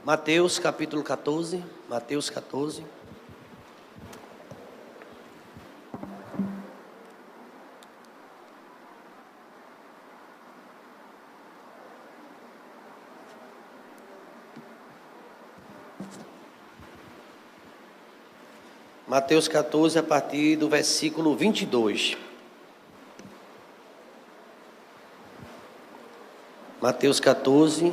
Mateus capítulo 14, Mateus 14. Mateus 14, a partir do versículo 22. Mateus 14,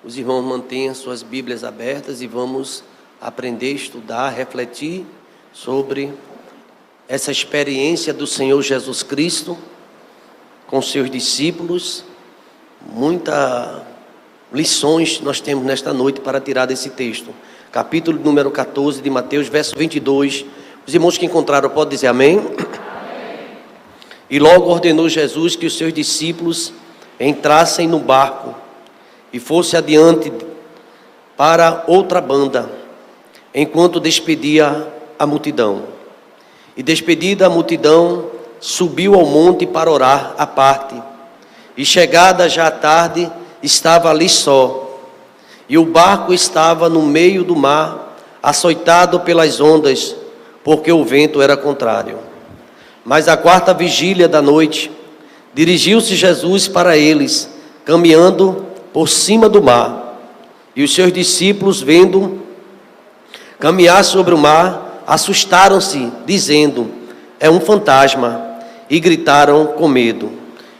os irmãos mantenham suas Bíblias abertas e vamos aprender, estudar, refletir sobre essa experiência do Senhor Jesus Cristo com seus discípulos. Muitas lições nós temos nesta noite para tirar desse texto. Capítulo número 14 de Mateus, verso 22. Os irmãos que encontraram podem dizer amém? Amém. E logo ordenou Jesus que os seus discípulos entrassem no barco e fosse adiante para outra banda, enquanto despedia a multidão. E despedida a multidão, subiu ao monte para orar à parte. E chegada já a tarde, estava ali só. E o barco estava no meio do mar, açoitado pelas ondas, porque o vento era contrário. Mas à quarta vigília da noite, dirigiu-se Jesus para eles, caminhando por cima do mar. E os seus discípulos, vendo caminhar sobre o mar, assustaram-se, dizendo: é um fantasma, e gritaram com medo.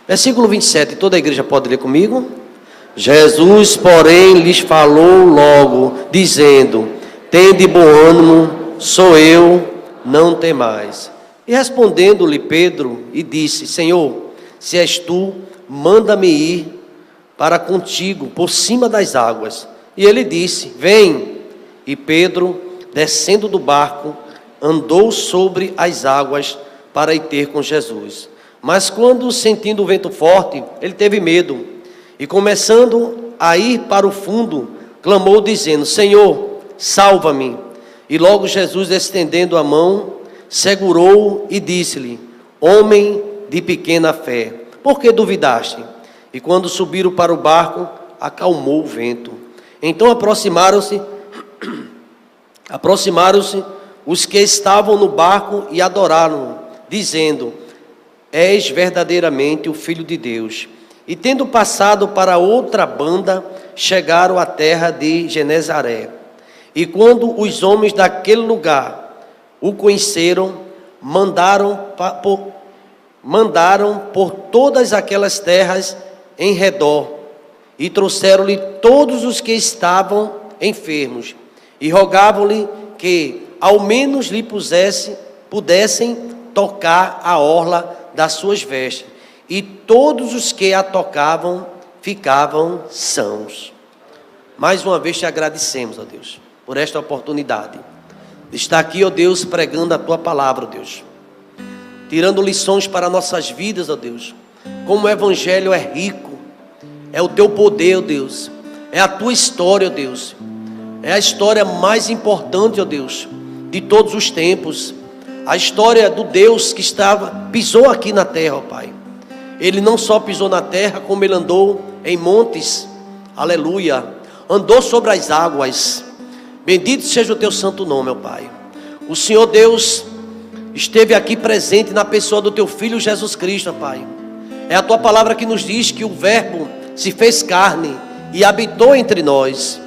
Versículo 27, toda a igreja pode ler comigo? Jesus, porém, lhes falou logo, dizendo: tende bom ânimo, sou eu, não temais. E respondendo-lhe Pedro, e disse: Senhor, se és tu, manda-me ir para contigo, por cima das águas. E ele disse: vem. E Pedro, descendo do barco, andou sobre as águas para ir ter com Jesus. Mas quando, sentindo o vento forte, ele teve medo. E começando a ir para o fundo, clamou dizendo: Senhor, salva-me. E logo Jesus, estendendo a mão, segurou e disse-lhe: homem de pequena fé, por que duvidaste? E quando subiram para o barco, acalmou o vento. Então aproximaram-se os que estavam no barco e adoraram, dizendo: és verdadeiramente o Filho de Deus. E tendo passado para outra banda, chegaram à terra de Genezaré. E quando os homens daquele lugar o conheceram, mandaram por todas aquelas terras em redor, e trouxeram-lhe todos os que estavam enfermos, e rogavam-lhe que ao menos lhe pudessem tocar a orla das suas vestes. E todos os que a tocavam ficavam sãos. Mais uma vez te agradecemos, ó Deus, por esta oportunidade de estar aqui, ó Deus, pregando a tua palavra, ó Deus, tirando lições para nossas vidas, ó Deus. Como o evangelho é rico, é o teu poder, ó Deus, é a tua história, ó Deus, é a história mais importante, ó Deus, de todos os tempos, a história do Deus que pisou aqui na terra, ó Pai. Ele não só pisou na terra, como ele andou em montes, aleluia, andou sobre as águas. Bendito seja o teu santo nome, ó Pai. O Senhor Deus esteve aqui presente na pessoa do teu Filho Jesus Cristo, ó Pai. É a tua palavra que nos diz que o Verbo se fez carne e habitou entre nós,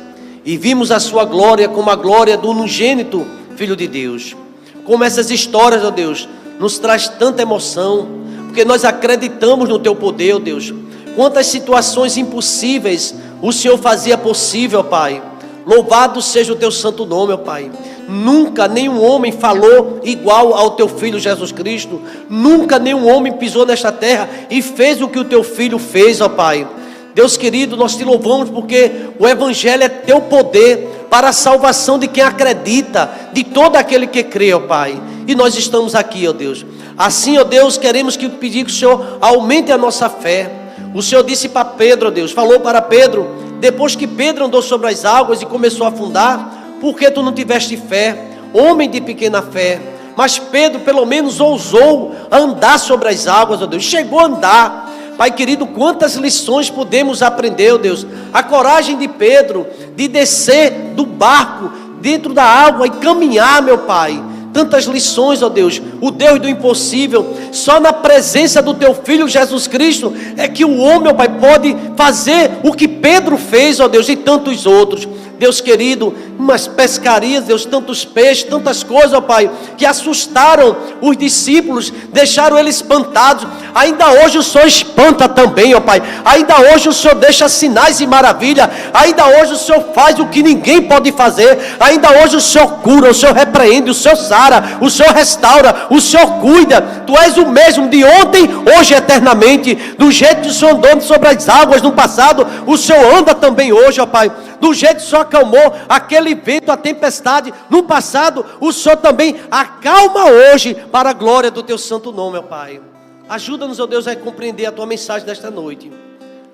e vimos a sua glória como a glória do unigênito Filho de Deus. Como essas histórias, ó Deus, nos traz tanta emoção, porque nós acreditamos no teu poder, ó Deus. Quantas situações impossíveis o Senhor fazia possível, ó Pai. Louvado seja o teu santo nome, ó Pai. Nunca nenhum homem falou igual ao teu Filho Jesus Cristo. Nunca nenhum homem pisou nesta terra e fez o que o teu Filho fez, ó Pai. Deus querido, nós te louvamos porque o evangelho é teu poder para a salvação de quem acredita, de todo aquele que crê, ó Pai. E nós estamos aqui, ó Deus. Assim, ó Deus, queremos pedir que o Senhor aumente a nossa fé. O Senhor disse para Pedro, ó Deus, falou para Pedro, depois que Pedro andou sobre as águas e começou a afundar: por que tu não tiveste fé, homem de pequena fé? Mas Pedro pelo menos ousou andar sobre as águas, ó Deus, chegou a andar, Pai querido, quantas lições podemos aprender, ó Deus. A coragem de Pedro de descer do barco dentro da água e caminhar, meu Pai. Tantas lições, ó Deus, o Deus do impossível. Só na presença do Teu Filho Jesus Cristo é que o homem, ó Pai, pode fazer o que Pedro fez, ó Deus, e tantos outros. Deus querido, umas pescarias, Deus, tantos peixes, tantas coisas, ó Pai, que assustaram os discípulos, deixaram eles espantados. Ainda hoje o Senhor espanta também, ó Pai. Ainda hoje o Senhor deixa sinais e maravilha. Ainda hoje o Senhor faz o que ninguém pode fazer. Ainda hoje o Senhor cura, o Senhor repreende, o Senhor sara, o Senhor restaura, o Senhor cuida. Tu és o mesmo de ontem, hoje e eternamente. Do jeito que o Senhor andou sobre as águas no passado, o Senhor anda também hoje, ó Pai. Do jeito que o Senhor acalmou aquele vento, a tempestade no passado, o Senhor também acalma hoje, para a glória do Teu santo nome, ó Pai. Ajuda-nos, ó Deus, a compreender a Tua mensagem desta noite.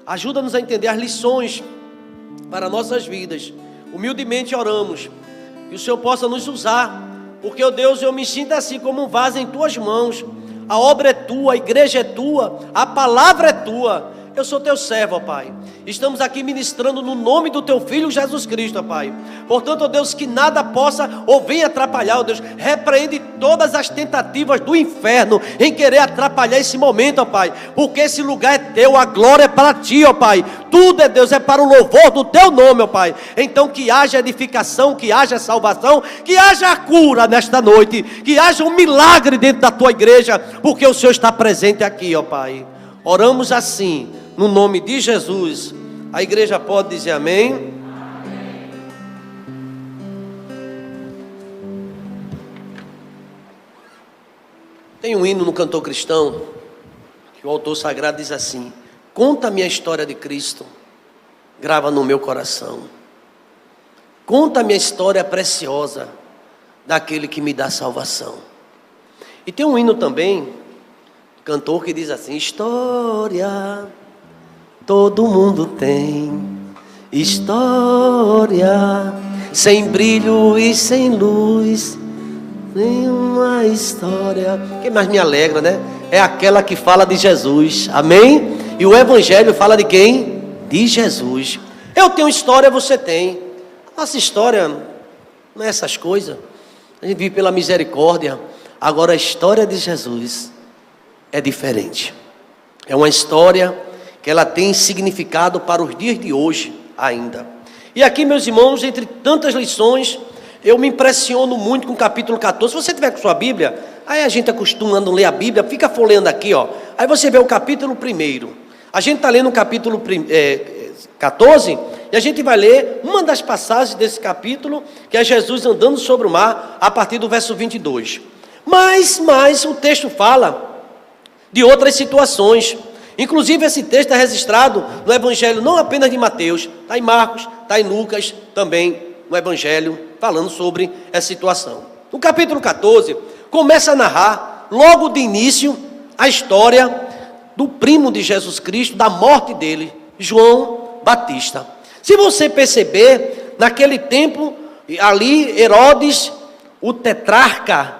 Ajuda-nos a entender as lições para nossas vidas. Humildemente oramos, que o Senhor possa nos usar, porque, ó Deus, eu me sinto assim como um vaso em Tuas mãos. A obra é Tua, a igreja é Tua, a palavra é Tua. Eu sou Teu servo, ó Pai. Estamos aqui ministrando no nome do Teu Filho Jesus Cristo, ó Pai. Portanto, ó Deus, que nada possa ou venha atrapalhar, ó Deus. Repreende todas as tentativas do inferno em querer atrapalhar esse momento, ó Pai. Porque esse lugar é Teu, a glória é para Ti, ó Pai. Tudo é Deus, é para o louvor do Teu nome, ó Pai. Então que haja edificação, que haja salvação, que haja cura nesta noite, que haja um milagre dentro da Tua igreja, porque o Senhor está presente aqui, ó Pai. Oramos assim, no nome de Jesus. A igreja pode dizer amém? Amém. Tem um hino no cantor cristão, que o autor sagrado diz assim: conta a minha história de Cristo, grava no meu coração. Conta a minha história preciosa, daquele que me dá salvação. E tem um hino também, cantor, que diz assim: história todo mundo tem, história sem brilho e sem luz, nenhuma história que mais me alegra, né? É aquela que fala de Jesus, amém? E o evangelho fala de quem? De Jesus. Eu tenho história, você tem. Nossa história não é essas coisas, a gente vive pela misericórdia. Agora a história de Jesus é diferente. É uma história que ela tem significado para os dias de hoje ainda. E aqui, meus irmãos, entre tantas lições, eu me impressiono muito com o capítulo 14. Se você tiver com sua Bíblia, aí a gente acostuma a ler a Bíblia, fica folheando aqui, ó. Aí você vê o capítulo 1. A gente está lendo o capítulo 14, e a gente vai ler uma das passagens desse capítulo, que é Jesus andando sobre o mar, a partir do verso 22. Mas o texto fala de outras situações. Inclusive esse texto é registrado no Evangelho não apenas de Mateus, está em Marcos, está em Lucas, também no Evangelho, falando sobre essa situação. No capítulo 14, começa a narrar, logo de início, a história do primo de Jesus Cristo, da morte dele, João Batista. Se você perceber, naquele tempo, ali Herodes, o tetrarca,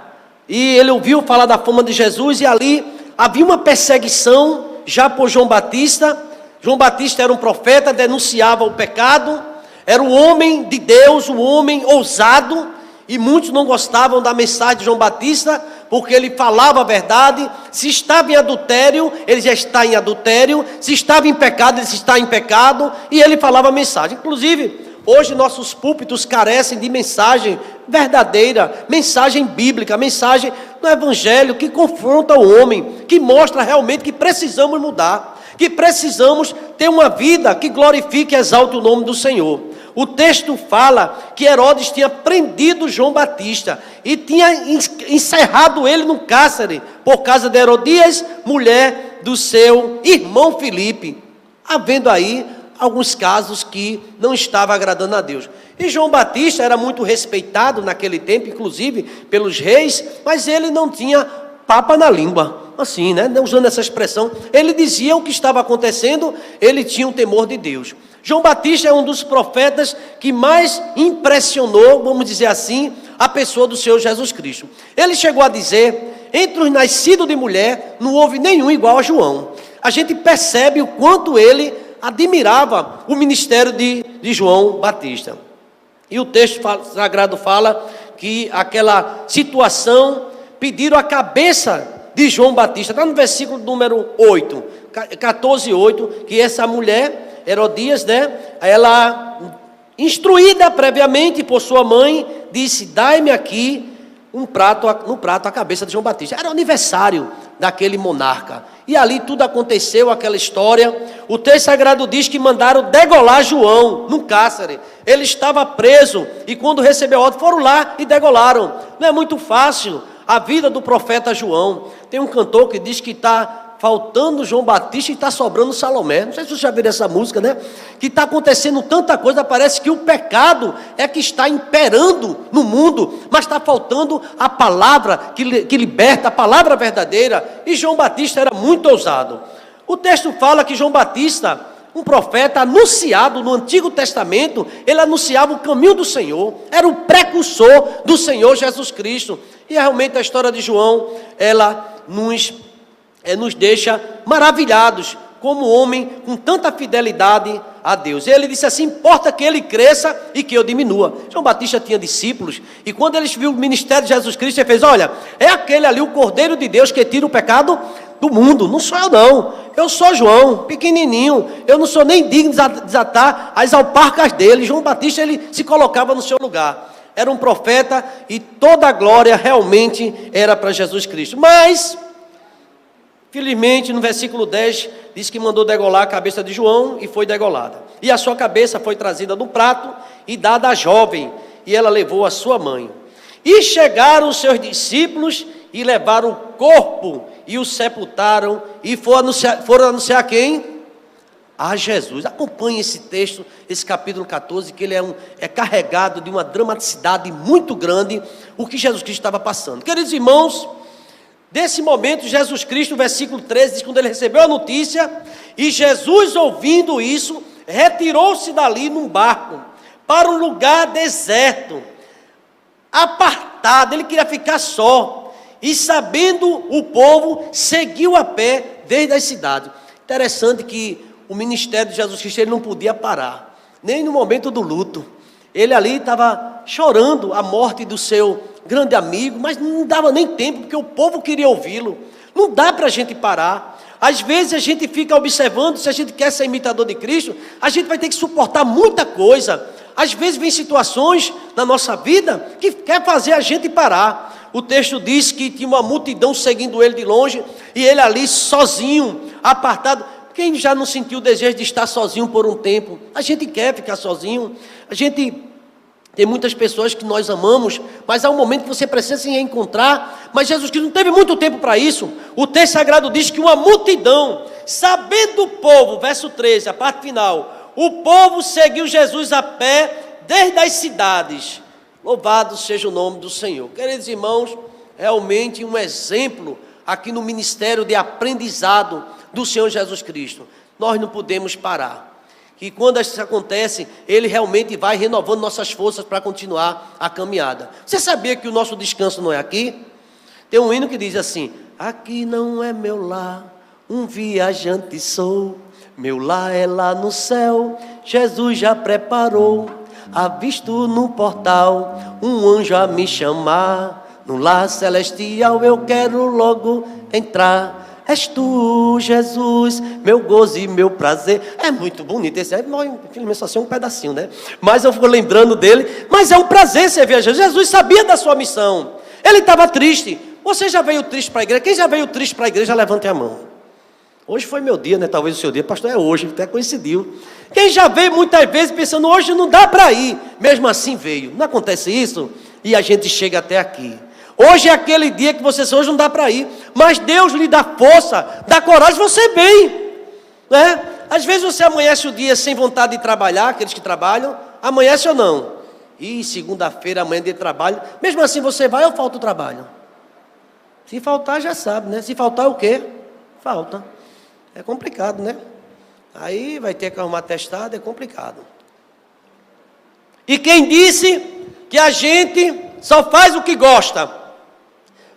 e ele ouviu falar da fama de Jesus, e ali havia uma perseguição já por João Batista. João Batista era um profeta, denunciava o pecado, era um homem de Deus, um homem ousado, e muitos não gostavam da mensagem de João Batista, porque ele falava a verdade. Se estava em adultério, ele já está em adultério. Se estava em pecado, ele está em pecado, e ele falava a mensagem. Inclusive, hoje nossos púlpitos carecem de mensagem verdadeira, mensagem bíblica, mensagem do Evangelho que confronta o homem, que mostra realmente que precisamos mudar, que precisamos ter uma vida que glorifique e exalte o nome do Senhor. O texto fala que Herodes tinha prendido João Batista e tinha encerrado ele no cárcere por causa de Herodias, mulher do seu irmão Filipe, havendo aí alguns casos que não estavam agradando a Deus. E João Batista era muito respeitado naquele tempo, inclusive pelos reis, mas ele não tinha papa na língua, assim, né? Usando essa expressão, ele dizia o que estava acontecendo, ele tinha o temor de Deus. João Batista é um dos profetas que mais impressionou, vamos dizer assim, a pessoa do Senhor Jesus Cristo. Ele chegou a dizer: entre os nascidos de mulher, não houve nenhum igual a João. a gente percebe o quanto ele admirava o ministério de João Batista. E o texto sagrado fala que aquela situação, pediram a cabeça de João Batista. Está no versículo número 8, 14:8, que essa mulher, Herodias, né, ela, instruída previamente por sua mãe, disse: dai-me aqui no prato a cabeça de João Batista. Era o aniversário daquele monarca. E ali tudo aconteceu, aquela história. O texto sagrado diz que mandaram degolar João num cárcere. Ele estava preso e quando recebeu a ordem foram lá e degolaram. Não é muito fácil a vida do profeta João. Tem um cantor que diz que está faltando João Batista e está sobrando Salomé. Não sei se você já viu essa música, né? Que está acontecendo tanta coisa, parece que o pecado é que está imperando no mundo, mas está faltando a palavra que liberta, a palavra verdadeira. E João Batista era muito ousado. O texto fala que João Batista, um profeta anunciado no Antigo Testamento, ele anunciava o caminho do Senhor, era o precursor do Senhor Jesus Cristo. E realmente a história de João, ela nos deixa maravilhados, como homem com tanta fidelidade a Deus. Ele disse assim: importa que ele cresça e que eu diminua. João Batista tinha discípulos, e quando eles viram o ministério de Jesus Cristo, ele fez: olha, é aquele ali, o Cordeiro de Deus que tira o pecado do mundo. Não sou eu não, eu sou João, pequenininho, eu não sou nem digno de desatar as alparcas dele. João Batista, ele se colocava no seu lugar. Era um profeta e toda a glória realmente era para Jesus Cristo. Mas felizmente, no versículo 10, diz que mandou degolar a cabeça de João e foi degolada. E a sua cabeça foi trazida no prato e dada à jovem, e ela levou a sua mãe. E chegaram os seus discípulos e levaram o corpo e o sepultaram e foram anunciar a quem? A Jesus. Acompanhe esse texto, esse capítulo 14, que ele é carregado de uma dramaticidade muito grande, o que Jesus Cristo estava passando. Queridos irmãos, desse momento, Jesus Cristo, versículo 13, diz: quando ele recebeu a notícia, e Jesus, ouvindo isso, retirou-se dali num barco, para um lugar deserto, apartado. Ele queria ficar só, e sabendo o povo, seguiu a pé desde as cidades. Interessante que o ministério de Jesus Cristo, ele não podia parar, nem no momento do luto. Ele ali estava chorando a morte do seu grande amigo, mas não dava nem tempo, porque o povo queria ouvi-lo. Não dá para a gente parar. Às vezes a gente fica observando, se a gente quer ser imitador de Cristo, a gente vai ter que suportar muita coisa. Às vezes vem situações na nossa vida que quer fazer a gente parar. O texto diz que tinha uma multidão seguindo ele de longe, e ele ali sozinho, apartado. Quem já não sentiu o desejo de estar sozinho por um tempo? A gente quer ficar sozinho. A gente tem muitas pessoas que nós amamos, mas há um momento que você precisa se reencontrar. Mas Jesus Cristo não teve muito tempo para isso. O texto sagrado diz que uma multidão, sabendo o povo, verso 13, a parte final, o povo seguiu Jesus a pé desde as cidades. Louvado seja o nome do Senhor. Queridos irmãos, realmente um exemplo aqui no ministério de aprendizado do Senhor Jesus Cristo. Nós não podemos parar. E quando isso acontece, Ele realmente vai renovando nossas forças para continuar a caminhada. Você sabia que o nosso descanso não é aqui? Tem um hino que diz assim: aqui não é meu lar, um viajante sou, meu lar é lá no céu, Jesus já preparou, avisto no portal, um anjo a me chamar, no lar celestial eu quero logo entrar. És tu, Jesus, meu gozo e meu prazer. É muito bonito esse aí, infelizmente só sei um pedacinho, né? Mas eu fico lembrando dele. Mas é um prazer você ver Jesus. Jesus sabia da sua missão. Ele estava triste. Você já veio triste para a igreja? Quem já veio triste para a igreja, levante a mão. Hoje foi meu dia, né? Talvez o seu dia, pastor, é hoje, até coincidiu. Quem já veio muitas vezes pensando, hoje não dá para ir, mesmo assim veio. Não acontece isso? E a gente chega até aqui. Hoje é aquele dia que você hoje não dá para ir, mas Deus lhe dá força, dá coragem, você vem, né? Às vezes você amanhece o dia sem vontade de trabalhar, aqueles que trabalham, amanhece ou não? E segunda-feira, amanhã de trabalho, mesmo assim você vai ou falta o trabalho? Se faltar já sabe, né? Se faltar o quê? Falta. É complicado, né? Aí vai ter que arrumar atestado, é complicado. E quem disse que a gente só faz o que gosta?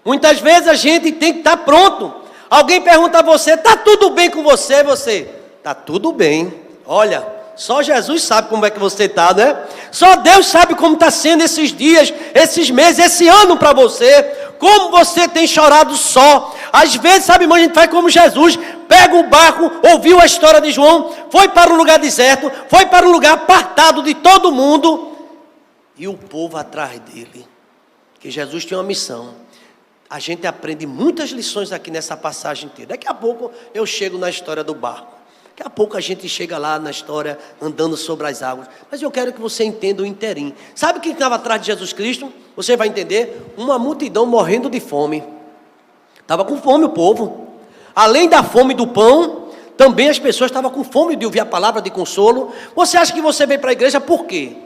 Muitas vezes a gente tem que estar pronto. Alguém pergunta a você, está tudo bem com você? Você, está tudo bem. Olha, só Jesus sabe como é que você está, né? Só Deus sabe como está sendo esses dias, esses meses, esse ano para você. Como você tem chorado só. Às vezes, sabe, irmão, a gente faz como Jesus. Pega o barco, ouviu a história de João, foi para um lugar deserto, foi para um lugar apartado de todo mundo. E o povo atrás dele. Que Jesus tinha uma missão. A gente aprende muitas lições aqui nessa passagem inteira. Daqui a pouco eu chego na história do barco. Daqui a pouco a gente chega lá na história andando sobre as águas. Mas eu quero que você entenda o inteirinho. Sabe quem estava atrás de Jesus Cristo? Você vai entender. Uma multidão morrendo de fome. Estava com fome o povo. Além da fome do pão, também as pessoas estavam com fome de ouvir a palavra de consolo. Você acha que você veio para a igreja por quê?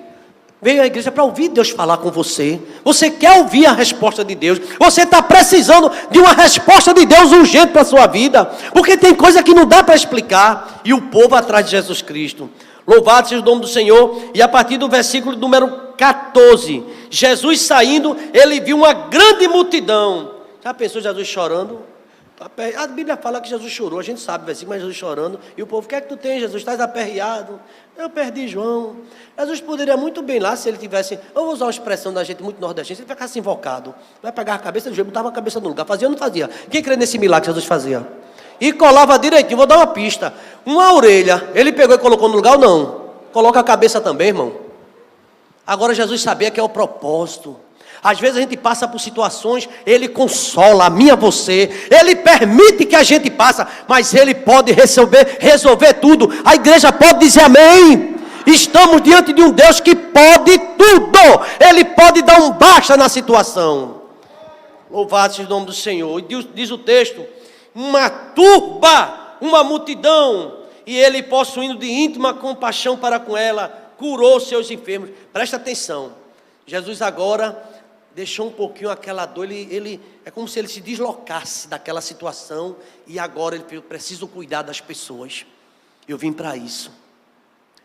Veio à igreja para ouvir Deus falar com você. Você quer ouvir a resposta de Deus. Você está precisando de uma resposta de Deus urgente para a sua vida. Porque tem coisa que não dá para explicar. E o povo atrás de Jesus Cristo. Louvado seja o nome do Senhor. E a partir do versículo número 14. Jesus saindo, ele viu uma grande multidão. Já pensou Jesus chorando? A Bíblia fala que Jesus chorou, a gente sabe, versículo, mas Jesus chorando. E o povo, o que é que tu tens, Jesus? Estás aperreado. Eu perdi João. Jesus poderia muito bem lá, se ele tivesse, eu vou usar uma expressão da gente muito nordestina, se ele ficasse invocado, vai pegar a cabeça do João, botava a cabeça no lugar, fazia ou não fazia? Quem crê nesse milagre que Jesus fazia? E colava direitinho, vou dar uma pista, uma orelha, ele pegou e colocou no lugar ou não? Coloca a cabeça também, irmão. Agora Jesus sabia que é o propósito. Às vezes a gente passa por situações, ele consola a mim, a você, ele permite que a gente passe, mas ele pode resolver tudo. A igreja pode dizer amém. Estamos diante de um Deus que pode tudo. Ele pode dar um basta na situação. Louvado seja o nome do Senhor. E diz o texto, uma turba, uma multidão, e ele, possuindo de íntima compaixão para com ela, curou seus enfermos. Presta atenção, Jesus agora deixou um pouquinho aquela dor, ele é como se ele se deslocasse daquela situação, e agora ele falou, preciso cuidar das pessoas, eu vim para isso,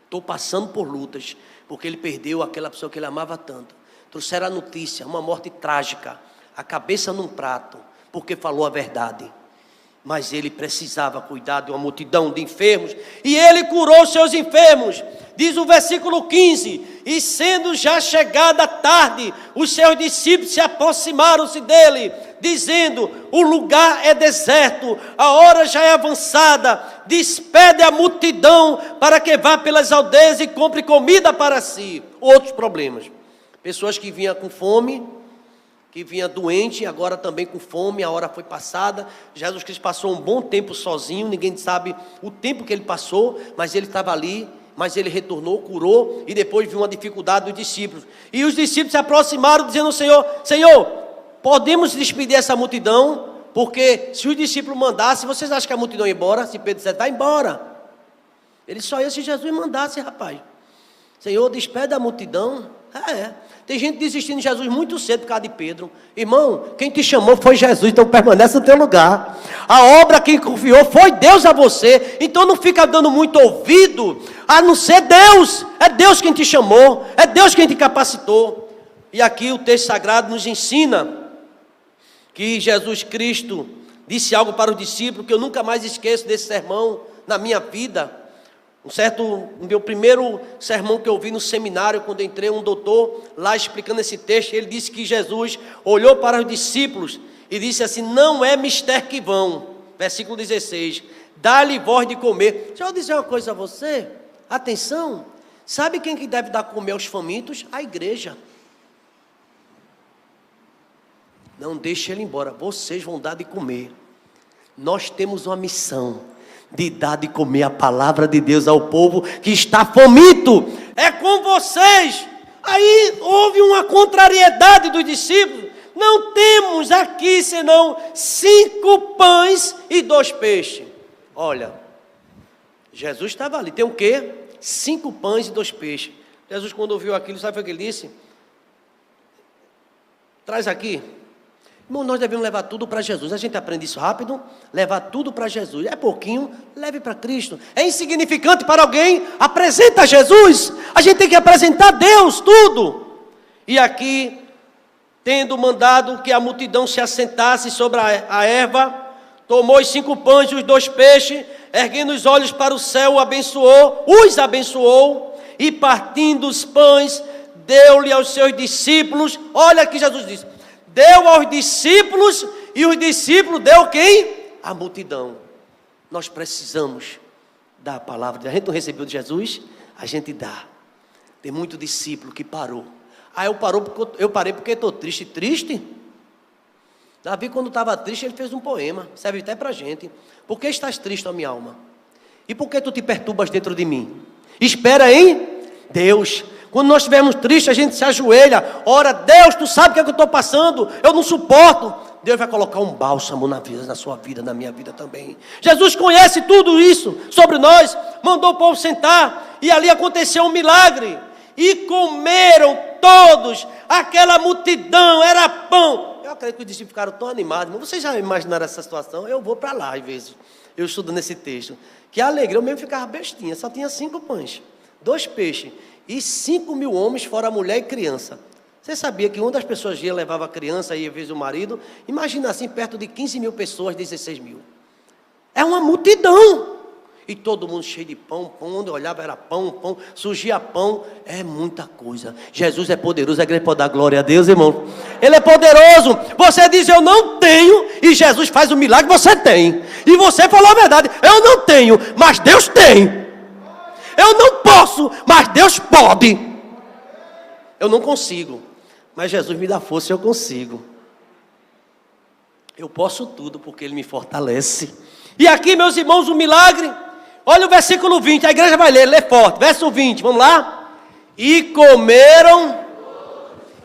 estou passando por lutas, porque ele perdeu aquela pessoa que ele amava tanto, trouxeram a notícia, uma morte trágica, a cabeça num prato, porque falou a verdade, mas ele precisava cuidar de uma multidão de enfermos, e ele curou seus enfermos. Diz o versículo 15, e sendo já chegada a tarde, os seus discípulos se aproximaram-se dele, dizendo, o lugar é deserto, a hora já é avançada, despede a multidão para que vá pelas aldeias e compre comida para si. Outros problemas, pessoas que vinham com fome, que vinha doente, agora também com fome, a hora foi passada. Jesus Cristo passou um bom tempo sozinho, ninguém sabe o tempo que ele passou, mas ele estava ali, mas ele retornou, curou, e depois viu uma dificuldade dos discípulos. E os discípulos se aproximaram, dizendo ao Senhor, Senhor, podemos despedir essa multidão? Porque se os discípulos mandassem, vocês acham que a multidão ia embora? Se Pedro disser, vai embora. Ele só ia se Jesus mandasse, rapaz. Senhor, despede a multidão. Tem gente desistindo de Jesus muito cedo por causa de Pedro. Irmão, quem te chamou foi Jesus, então permanece no teu lugar. A obra quem confiou foi Deus a você. Então não fica dando muito ouvido, a não ser Deus. É Deus quem te chamou, é Deus quem te capacitou. E aqui o texto sagrado nos ensina que Jesus Cristo disse algo para os discípulos que eu nunca mais esqueço desse sermão na minha vida. Meu primeiro sermão que eu vi no seminário, quando entrei, um doutor lá explicando esse texto, ele disse que Jesus olhou para os discípulos e disse assim, não é mister que vão, versículo 16, dá-lhe voz de comer. Deixa eu dizer uma coisa a você, atenção, sabe quem que deve dar comer aos famintos? A igreja. Não deixe ele embora, vocês vão dar de comer. Nós temos uma missão de dar de comer a palavra de Deus ao povo que está faminto. É com vocês. Aí houve uma contrariedade dos discípulos. Não temos aqui senão 5 pães e 2 peixes. Olha, Jesus estava ali. Tem o quê? 5 pães e 2 peixes. Jesus, quando ouviu aquilo, sabe o que ele disse? Traz aqui. Irmão, nós devemos levar tudo para Jesus. A gente aprende isso rápido. Levar tudo para Jesus. É pouquinho, leve para Cristo. É insignificante para alguém, apresenta Jesus. A gente tem que apresentar Deus, tudo. E aqui, tendo mandado que a multidão se assentasse sobre a erva, tomou os 5 pães e os 2 peixes, erguendo os olhos para o céu, os abençoou, e partindo os pães, deu-lhe aos seus discípulos. Olha que Jesus disse, deu aos discípulos, e os discípulos deu quem? A multidão. Nós precisamos dar a palavra. A gente não recebeu de Jesus, a gente dá. Tem muito discípulo que parou. Eu parei porque estou triste. Triste? Davi, quando estava triste, ele fez um poema. Serve até para a gente. Por que estás triste, ó minha alma? E por que tu te perturbas dentro de mim? Espera em Deus. Quando nós estivermos tristes, a gente se ajoelha. Ora, Deus, tu sabe o que é que eu estou passando. Eu não suporto. Deus vai colocar um bálsamo na sua vida, na minha vida também. Jesus conhece tudo isso sobre nós. Mandou o povo sentar. E ali aconteceu um milagre. E comeram todos. Aquela multidão, era pão. Eu acredito que os discípulos ficaram tão animados. Mas vocês já imaginaram essa situação? Eu vou para lá, às vezes. Eu estudo nesse texto. Que alegria, eu mesmo ficava bestinha. Só tinha 5 pães, 2 peixes. E 5.000 homens, fora mulher e criança. Você sabia que uma das pessoas ia levava a criança e às vezes o marido? Imagina assim, perto de 15.000 pessoas, 16.000. É uma multidão. E todo mundo cheio de pão, onde eu olhava era pão, surgia pão. É muita coisa. Jesus é poderoso, a igreja pode dar glória a Deus, irmão. Ele é poderoso. Você diz, eu não tenho, e Jesus faz o milagre, você tem. E você falou a verdade, eu não tenho, mas Deus tem. Eu não posso, mas Deus pode. Eu não consigo, mas Jesus me dá força e eu consigo. Eu posso tudo porque Ele me fortalece. E aqui, meus irmãos, o milagre. Olha o versículo 20, a igreja vai ler, lê forte. Verso 20, vamos lá? E comeram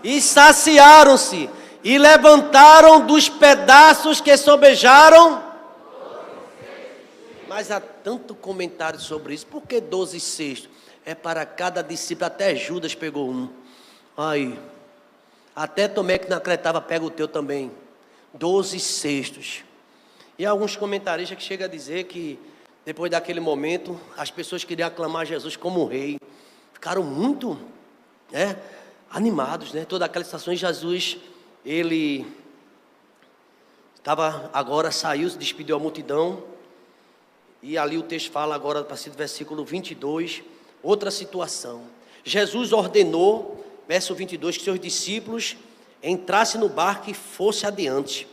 e saciaram-se e levantaram dos pedaços que sobejaram. Mas há tanto comentário sobre isso. Por que 12 cestos? É para cada discípulo, até Judas pegou um. Aí, até Tomé que não acreditava, pega o teu também. 12 cestos. E há alguns comentaristas que chegam a dizer que depois daquele momento, as pessoas queriam aclamar Jesus como rei. Ficaram muito animados, né? Toda aquela situação, Jesus, ele estava agora, saiu, se despediu a multidão. E ali o texto fala agora, a partir do versículo 22, outra situação. Jesus ordenou, verso 22, que seus discípulos entrassem no barco e fossem adiante.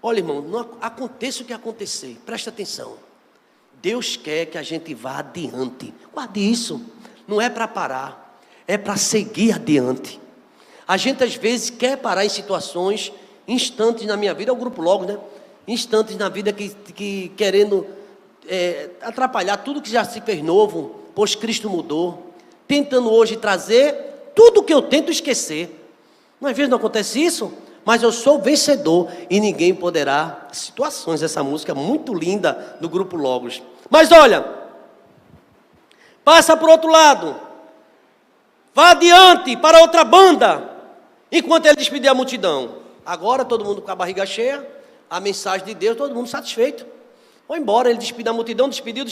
Olha, irmão, não aconteça o que acontecer, presta atenção. Deus quer que a gente vá adiante. Guarde isso. Não é para parar, é para seguir adiante. A gente às vezes quer parar em situações, instantes na minha vida, é o grupo logo, né? Instantes na vida que querendo atrapalhar tudo que já se fez novo, pois Cristo mudou. Tentando hoje trazer tudo que eu tento esquecer. Às vezes não acontece isso, mas eu sou vencedor e ninguém poderá. Situações, essa música muito linda do grupo Logos. Mas olha, passa para o outro lado, vá adiante para outra banda, enquanto ele despedir a multidão. Agora todo mundo com a barriga cheia, a mensagem de Deus, todo mundo satisfeito. Foi embora, ele despediu a multidão, despediu,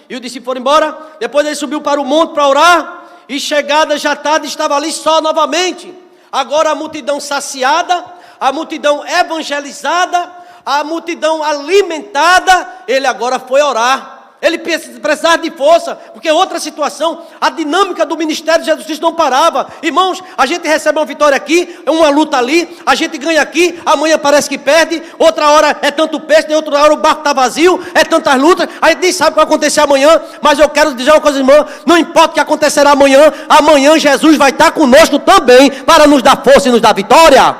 e os discípulos foram embora. Depois ele subiu para o monte para orar, e chegada já tarde, estava ali só novamente. Agora a multidão saciada, a multidão evangelizada, a multidão alimentada, ele agora foi orar. Ele precisava de força, porque outra situação, a dinâmica do ministério de Jesus Cristo não parava. Irmãos, a gente recebe uma vitória aqui, uma luta ali, a gente ganha aqui, amanhã parece que perde, outra hora é tanto peixe, outra hora o barco está vazio, é tantas lutas, a gente nem sabe o que vai acontecer amanhã, mas eu quero dizer uma coisa, irmão, não importa o que acontecerá amanhã, amanhã Jesus vai estar conosco também, para nos dar força e nos dar vitória.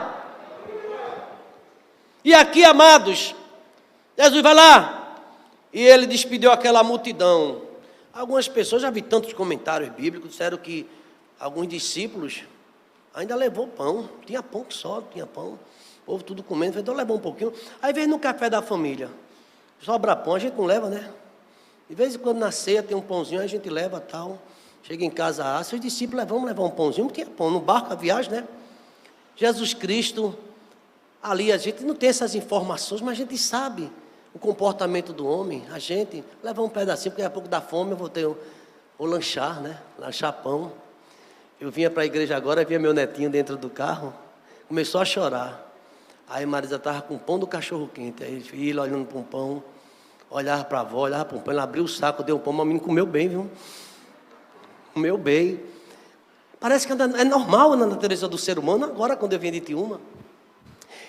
E aqui, amados, Jesus vai lá, e ele despediu aquela multidão. Algumas pessoas, já vi tantos comentários bíblicos, disseram que alguns discípulos ainda levou pão. Tinha pão que só, tinha pão. O povo tudo comendo, então levou um pouquinho. Aí veio no café da família. Sobra pão, a gente não leva, né? De vez em quando na ceia tem um pãozinho, a gente leva tal. Chega em casa, seus discípulos vamos levar um pãozinho, não tinha pão. No barco, a viagem, né? Jesus Cristo, ali a gente não tem essas informações, mas a gente sabe o comportamento do homem. A gente leva um pedacinho, porque daqui a pouco dá fome, eu vou lanchar, né? Lanchar pão. Eu vinha para a igreja agora, via meu netinho dentro do carro, começou a chorar. Aí Marisa estava com o pão do cachorro quente. Aí filho olhando para um pão, olhava para a avó, olhava para um pão, ela abriu o saco, deu o pão, mas o menino comeu bem, viu? Comeu bem. Parece que é normal na natureza do ser humano, agora quando eu vim de Tiúma.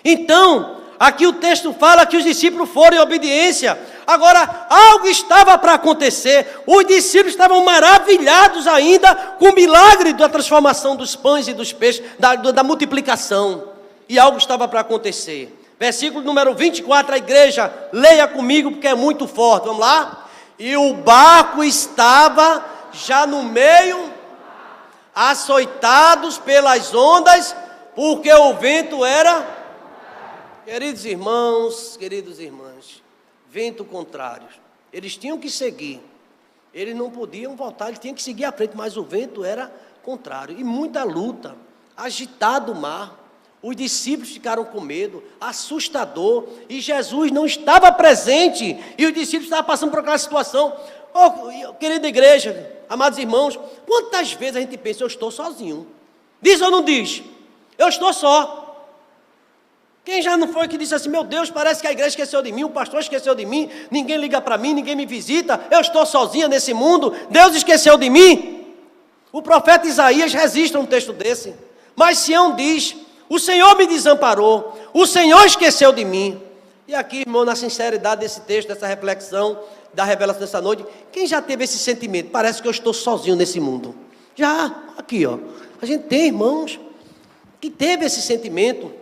Então, aqui o texto fala que os discípulos foram em obediência. Agora, algo estava para acontecer. Os discípulos estavam maravilhados ainda com o milagre da transformação dos pães e dos peixes, da multiplicação. E algo estava para acontecer. Versículo número 24, a igreja, leia comigo porque é muito forte. Vamos lá? E o barco estava já no meio, açoitados pelas ondas, porque o vento era... Queridos irmãos, queridas irmãs, vento contrário. Eles tinham que seguir. Eles não podiam voltar, eles tinham que seguir à frente, mas o vento era contrário. E muita luta, agitado o mar. Os discípulos ficaram com medo, assustador. E Jesus não estava presente. E os discípulos estavam passando por aquela situação. Oh, querida igreja, amados irmãos, quantas vezes a gente pensa, eu estou sozinho? Diz ou não diz? Eu estou só. Quem já não foi que disse assim, meu Deus, parece que a igreja esqueceu de mim, o pastor esqueceu de mim, ninguém liga para mim, ninguém me visita, eu estou sozinha nesse mundo, Deus esqueceu de mim? O profeta Isaías registra um texto desse. Mas Sião diz, o Senhor me desamparou, o Senhor esqueceu de mim. E aqui, irmão, na sinceridade desse texto, dessa reflexão, da revelação dessa noite, quem já teve esse sentimento? Parece que eu estou sozinho nesse mundo. Já, aqui ó, a gente tem irmãos que teve esse sentimento.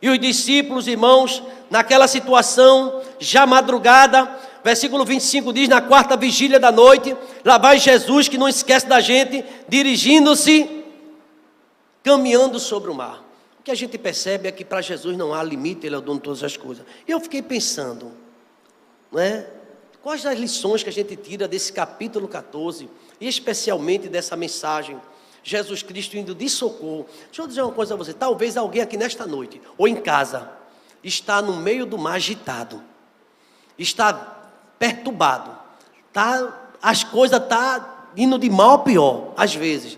E os discípulos, irmãos, naquela situação, já madrugada, versículo 25 diz, na quarta vigília da noite, lá vai Jesus, que não esquece da gente, dirigindo-se, caminhando sobre o mar. O que a gente percebe é que para Jesus não há limite, Ele é o dono de todas as coisas. E eu fiquei pensando, não é? Quais as lições que a gente tira desse capítulo 14, e especialmente dessa mensagem, Jesus Cristo indo de socorro. Deixa eu dizer uma coisa a você, talvez alguém aqui nesta noite, ou em casa, está no meio do mar agitado, está perturbado, as coisas estão indo de mal a pior, às vezes,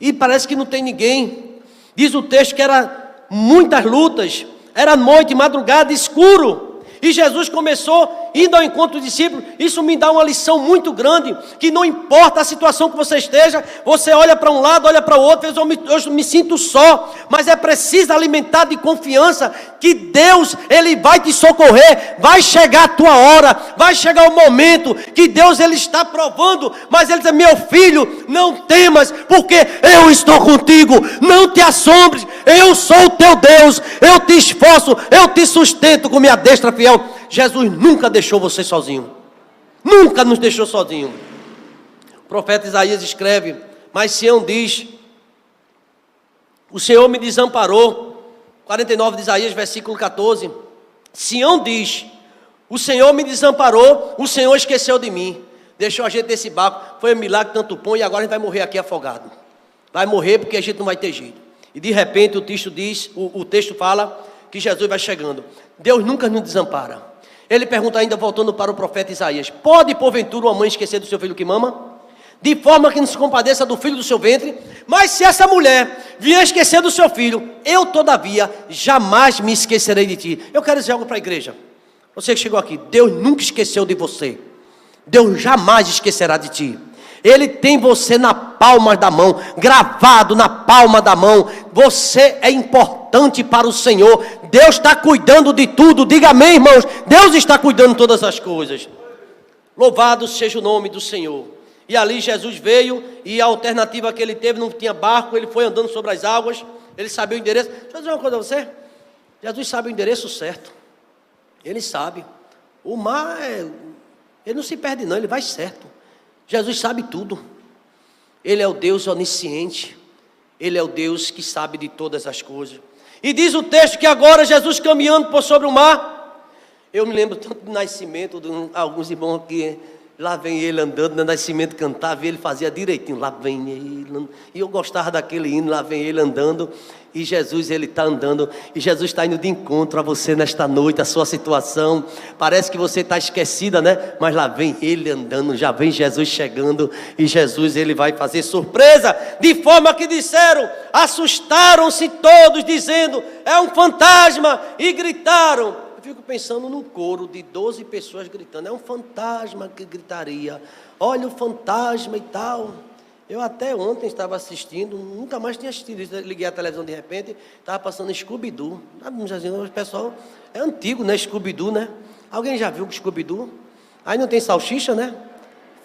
e parece que não tem ninguém. Diz o texto que era muitas lutas, era noite, madrugada, escuro, e Jesus começou indo ao encontro dos discípulos. Isso me dá uma lição muito grande, que não importa a situação que você esteja, você olha para um lado, olha para o outro, eu me sinto só, mas é preciso alimentar de confiança, que Deus, Ele vai te socorrer, vai chegar a tua hora, vai chegar o momento, que Deus, Ele está provando, mas Ele diz, meu filho, não temas, porque eu estou contigo, não te assombres, eu sou o teu Deus, eu te esforço, eu te sustento com minha destra fiel. Jesus nunca deixou você sozinho. Nunca nos deixou sozinho. O profeta Isaías escreve, mas Sião diz, o Senhor me desamparou. 49 de Isaías, versículo 14. Sião diz, o Senhor me desamparou, o Senhor esqueceu de mim. Deixou a gente nesse barco, foi um milagre, tanto pão, e agora a gente vai morrer aqui afogado. Vai morrer porque a gente não vai ter jeito. E de repente o texto diz, o texto fala que Jesus vai chegando. Deus nunca nos desampara. Ele pergunta ainda, voltando para o profeta Isaías, pode porventura uma mãe esquecer do seu filho que mama? De forma que não se compadeça do filho do seu ventre? Mas se essa mulher vier esquecer do seu filho, eu todavia jamais me esquecerei de ti. Eu quero dizer algo para a igreja. Você que chegou aqui, Deus nunca esqueceu de você. Deus jamais esquecerá de ti. Ele tem você na palma da mão, gravado na palma da mão. Você é importante para o Senhor. Deus está cuidando de tudo. Diga amém, irmãos. Deus está cuidando de todas as coisas. Louvado seja o nome do Senhor. E ali Jesus veio, e a alternativa que ele teve, não tinha barco, ele foi andando sobre as águas, ele sabia o endereço. Deixa eu dizer uma coisa a você. Jesus sabe o endereço certo. Ele sabe. O mar, ele não se perde não, ele vai certo. Jesus sabe tudo. Ele é o Deus onisciente. Ele é o Deus que sabe de todas as coisas. E diz o texto que agora Jesus caminhando por sobre o mar. Eu me lembro tanto do nascimento de alguns irmãos que Lá vem ele andando, no Nascimento cantava e ele fazia direitinho. Lá vem ele. E eu gostava daquele hino, lá vem ele andando. E Jesus, ele está andando. E Jesus está indo de encontro a você nesta noite, a sua situação. Parece que você está esquecida, né? Mas lá vem ele andando, já vem Jesus chegando. E Jesus, ele vai fazer surpresa. De forma que disseram, assustaram-se todos, dizendo, é um fantasma. E gritaram. Eu fico pensando num coro de 12 pessoas gritando, é um fantasma que gritaria, olha o fantasma e tal. Eu até ontem estava assistindo, nunca mais tinha assistido isso, liguei a televisão de repente, estava passando Scooby-Doo. O pessoal é antigo, né, Scooby-Doo, né? Alguém já viu o Scooby-Doo? Aí não tem salsicha, né?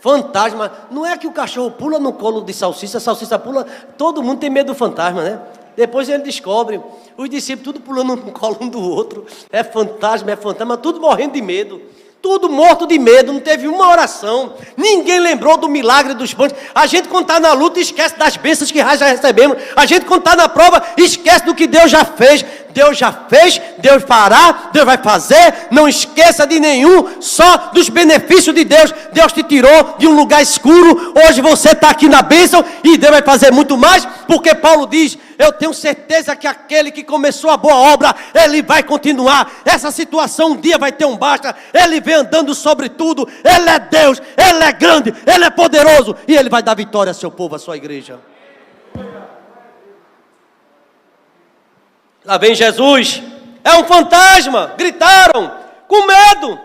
Fantasma, não é que o cachorro pula no colo de salsicha, a salsicha pula, todo mundo tem medo do fantasma, né? Depois ele descobre, os discípulos tudo pulando no colo um do outro, é fantasma, tudo morrendo de medo, tudo morto de medo, não teve uma oração, ninguém lembrou do milagre dos pães. A gente quando está na luta esquece das bênçãos que já recebemos, a gente quando está na prova esquece do que Deus já fez, Deus fará, Deus vai fazer, não esqueça de nenhum, só dos benefícios de Deus. Deus te tirou de um lugar escuro, hoje você está aqui na bênção e Deus vai fazer muito mais, porque Paulo diz, eu tenho certeza que aquele que começou a boa obra, ele vai continuar. Essa situação um dia vai ter um basta, ele vem andando sobre tudo, ele é Deus, ele é grande, ele é poderoso e ele vai dar vitória ao seu povo, à sua igreja. Lá vem Jesus, é um fantasma, gritaram, com medo,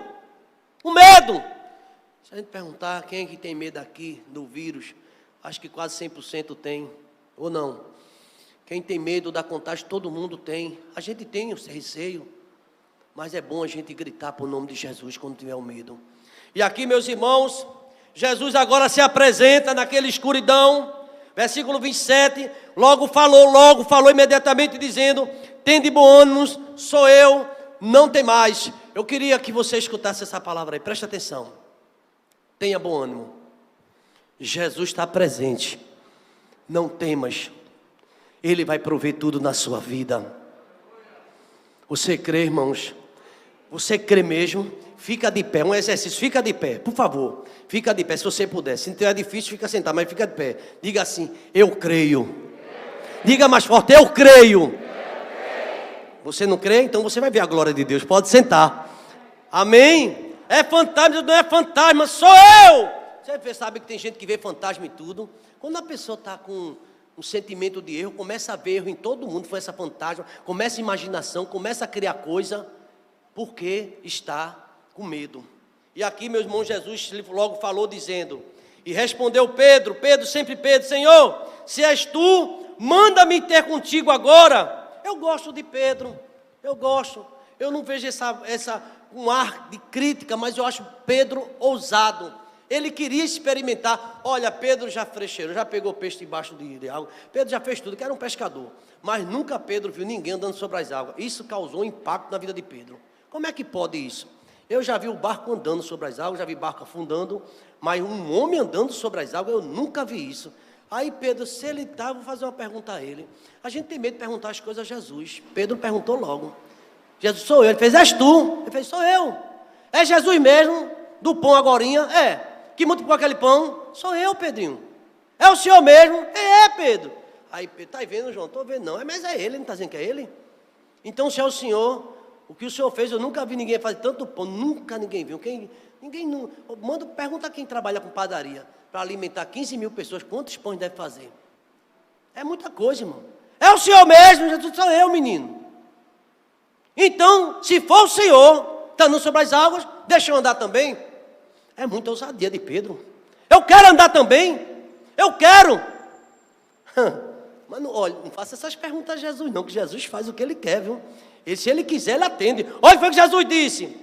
Se a gente perguntar quem é que tem medo aqui do vírus, acho que quase 100% tem, ou não. Quem tem medo da contágio, todo mundo tem, a gente tem esse receio, mas é bom a gente gritar por nome de Jesus quando tiver o medo. E aqui, meus irmãos, Jesus agora se apresenta naquela escuridão, versículo 27, logo falou imediatamente dizendo, tende bom ânimo, sou eu, não tem mais. Eu queria que você escutasse essa palavra aí, preste atenção. Tenha bom ânimo. Jesus está presente. Não temas. Ele vai prover tudo na sua vida. Você crê, irmãos? Você crê mesmo? Fica de pé, um exercício, fica de pé, por favor. Fica de pé, se você puder. Se não é difícil, fica sentado, mas fica de pé. Diga assim, eu creio. Diga mais forte, eu creio. Você não crê? Então você vai ver a glória de Deus. Pode sentar. Amém? É fantasma, não é fantasma, sou eu. Você sabe que tem gente que vê fantasma e tudo. Quando a pessoa está com um sentimento de erro, começa a ver erro em todo mundo, foi essa fantasma, começa a imaginação, começa a criar coisa, porque está com medo. E aqui, meu irmão, Jesus logo falou dizendo, e respondeu Pedro, sempre Pedro, Senhor, se és tu, manda-me ter contigo agora. Eu gosto de Pedro, eu não vejo um ar de crítica, mas eu acho Pedro ousado. Ele queria experimentar. Olha, Pedro já frecheirou, já pegou peixe debaixo de água. Pedro já fez tudo, que era um pescador. Mas nunca Pedro viu ninguém andando sobre as águas. Isso causou impacto na vida de Pedro. Como é que pode isso? Eu já vi o barco andando sobre as águas, já vi barco afundando, mas um homem andando sobre as águas, eu nunca vi isso. Aí Pedro, se ele está, vou fazer uma pergunta a ele. A gente tem medo de perguntar as coisas a Jesus. Pedro perguntou logo. Jesus, sou eu. Ele fez, és tu. Ele fez, sou eu. É Jesus mesmo, do pão agorinha? É. Que multiplicou aquele pão? Sou eu, Pedrinho. É o senhor mesmo? É, Pedro. Aí Pedro, está vendo, João? Estou vendo, não. Mas é ele, não está dizendo que é ele? Então, se é o senhor, o que o senhor fez, eu nunca vi ninguém fazer tanto pão. Nunca ninguém viu. Ninguém não. Pergunta a quem trabalha com padaria. Para alimentar 15 mil pessoas, quantos pães deve fazer? É muita coisa, irmão. É o senhor mesmo, Jesus, sou eu, menino. Então, se for o senhor, está andando sobre as águas, deixa eu andar também. É muita ousadia de Pedro. Eu quero andar também. Eu quero. Mas não, olha, não faça essas perguntas a Jesus, não, que Jesus faz o que ele quer, viu? E se ele quiser, ele atende. Olha, foi o que Jesus disse.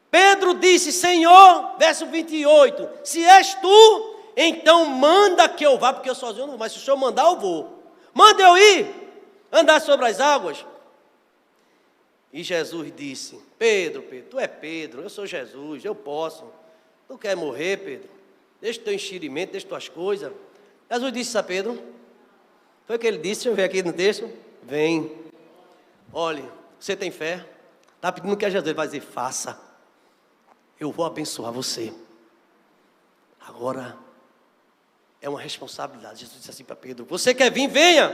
Pedro disse, Senhor, verso 28, se és tu, então manda que eu vá, porque eu sozinho não vou, mas se o Senhor mandar, eu vou. Manda eu ir, andar sobre as águas. E Jesus disse, Pedro, tu é Pedro, eu sou Jesus, eu posso. Tu quer morrer, Pedro? Deixa o teu enxerimento, deixa tuas coisas. Jesus disse a Pedro, foi o que ele disse, deixa eu ver aqui no texto. Vem, olhe, você tem fé? Está pedindo que é Jesus, ele vai dizer, faça. eu vou abençoar você. Agora é uma responsabilidade. Jesus disse assim para Pedro: você quer vir? Venha.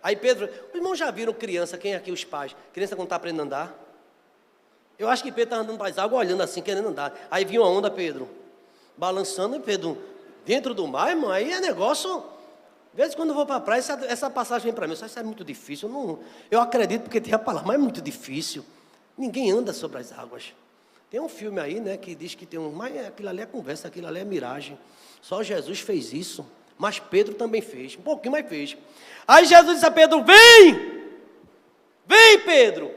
Aí Pedro, os irmãos já viram criança? Quem é aqui os pais? Criança quando está aprendendo a andar? Eu acho que Pedro estava andando para as águas, olhando assim, querendo andar. Aí vinha uma onda, Pedro, balançando, e Pedro, dentro do mar, irmão, aí é negócio. Às vezes quando eu vou para a praia, essa passagem vem para mim, isso é muito difícil. Eu acredito porque tem a palavra, mas é muito difícil. Ninguém anda sobre as águas. Tem um filme aí, né, que diz que tem mas aquilo ali é conversa, aquilo ali é miragem. Só Jesus fez isso, mas Pedro também fez, um pouquinho mais fez. Aí Jesus disse a Pedro: vem! Vem, Pedro!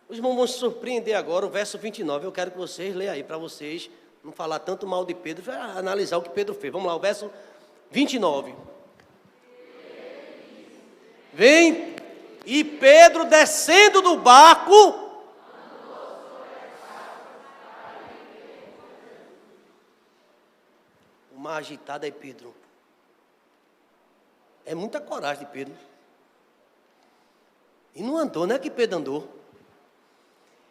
Os irmãos vão se surpreender agora, o verso 29, eu quero que vocês leiam aí, para vocês não falar tanto mal de Pedro, analisar o que Pedro fez. Vamos lá, o verso 29. Vem, e Pedro descendo do barco, uma agitada aí, Pedro. É muita coragem de Pedro. E não andou, não é que Pedro andou.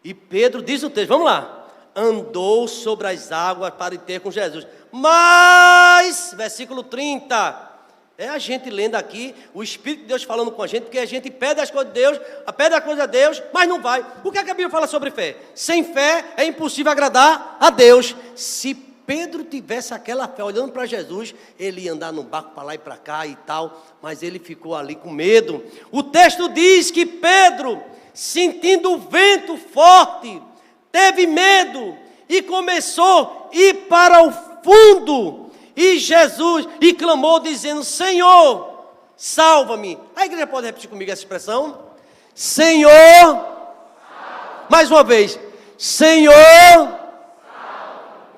E Pedro, diz o texto, vamos lá, andou sobre as águas para ir ter com Jesus. Mas, versículo 30, é a gente lendo aqui, o Espírito de Deus falando com a gente, porque a gente pede as coisas de Deus, pede as coisas a Deus, mas não vai. O que é que a Bíblia fala sobre fé? Sem fé é impossível agradar a Deus. Se Pedro tivesse aquela fé, olhando para Jesus, ele ia andar no barco para lá e para cá e tal, mas ele ficou ali com medo. O texto diz que Pedro, sentindo o vento forte, teve medo e começou a ir para o fundo. E Jesus, e clamou dizendo: Senhor, salva-me. A igreja pode repetir comigo essa expressão? Senhor, salva. Mais uma vez, Senhor, salva.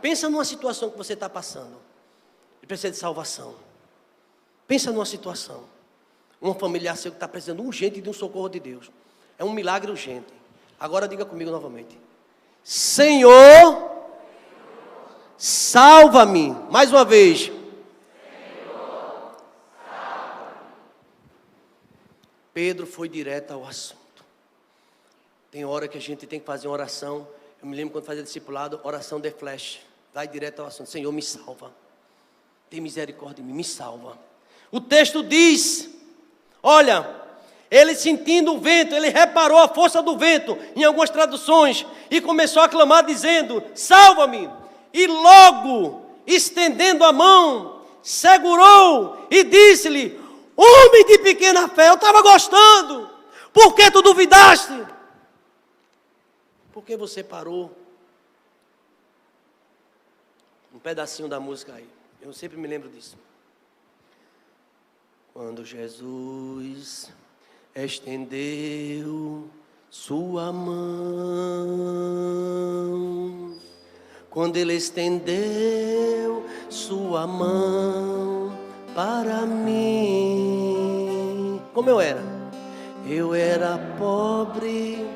Pensa numa situação que você está passando e precisa de salvação. Pensa numa situação, um familiar seu que está precisando urgente de um socorro de Deus. É um milagre urgente. Agora diga comigo novamente: Senhor, salva-me. Mais uma vez. Senhor, salva-me. Pedro foi direto ao assunto. Tem hora que a gente tem que fazer uma oração. Eu me lembro quando fazia discipulado, oração de flash. Vai direto ao assunto. Senhor, me salva. Tem misericórdia de mim, me salva. O texto diz, olha, ele sentindo o vento, ele reparou a força do vento, em algumas traduções, e começou a clamar dizendo: salva-me. E logo, estendendo a mão, segurou e disse-lhe: homem de pequena fé, eu estava gostando, por que tu duvidaste? Por que você parou? Um pedacinho da música aí, eu sempre me lembro disso. Quando Jesus estendeu sua mão, quando ele estendeu sua mão para mim, como eu era pobre,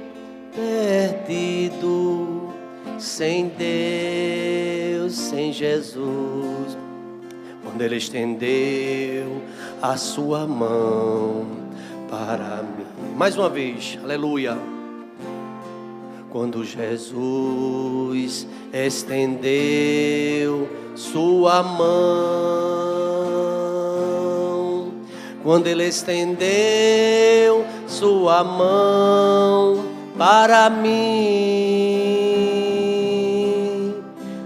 perdido, sem Deus, sem Jesus. Quando ele estendeu a sua mão para mim. Mais uma vez, aleluia. Quando Jesus estendeu sua mão, quando ele estendeu sua mão para mim,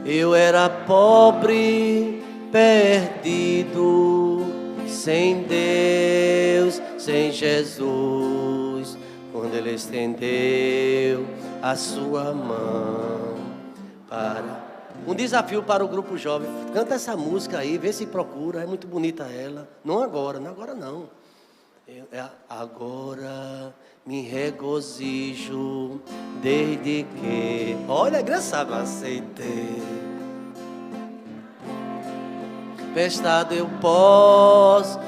eu era pobre, perdido, sem Deus, sem Jesus. Quando ele estendeu a sua mão para... Um desafio para o grupo jovem: canta essa música aí, vê se procura, é muito bonita ela. Não agora não. Agora me regozijo desde que... Olha, engraçado, aceitei. Tempestade eu posso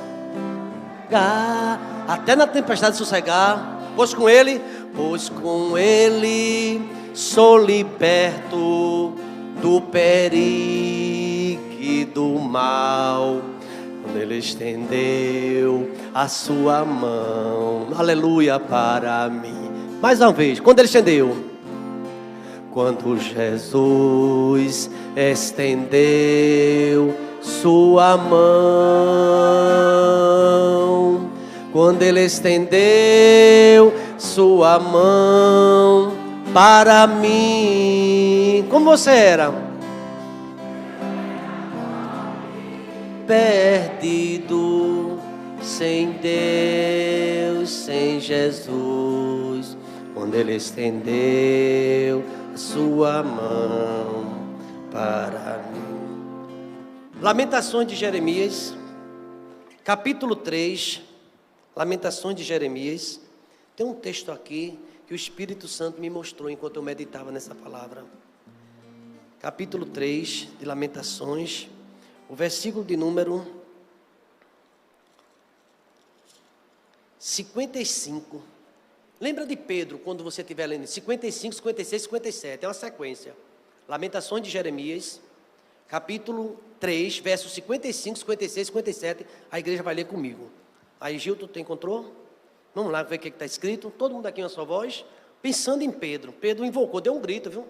até na tempestade sossegar, pois com ele sou liberto do perigo e do mal. Quando ele estendeu a sua mão, aleluia, para mim. Mais uma vez, quando ele estendeu Quando Jesus estendeu sua mão, quando Ele estendeu sua mão para mim. Como você era? Perdido, sem Deus, sem Jesus. Quando Ele estendeu a sua mão para mim. Lamentações de Jeremias, capítulo 3. Lamentações de Jeremias. Tem um texto aqui que o Espírito Santo me mostrou enquanto eu meditava nessa palavra. Capítulo 3 de Lamentações, o versículo de número 55. Lembra de Pedro, quando você estiver lendo 55, 56, 57, é uma sequência. Lamentações de Jeremias, capítulo 3, versos 55, 56, 57, a igreja vai ler comigo. Aí, Gilton, tu encontrou? Vamos lá ver o que está escrito. Todo mundo aqui na sua voz, pensando em Pedro. Pedro invocou, deu um grito, viu?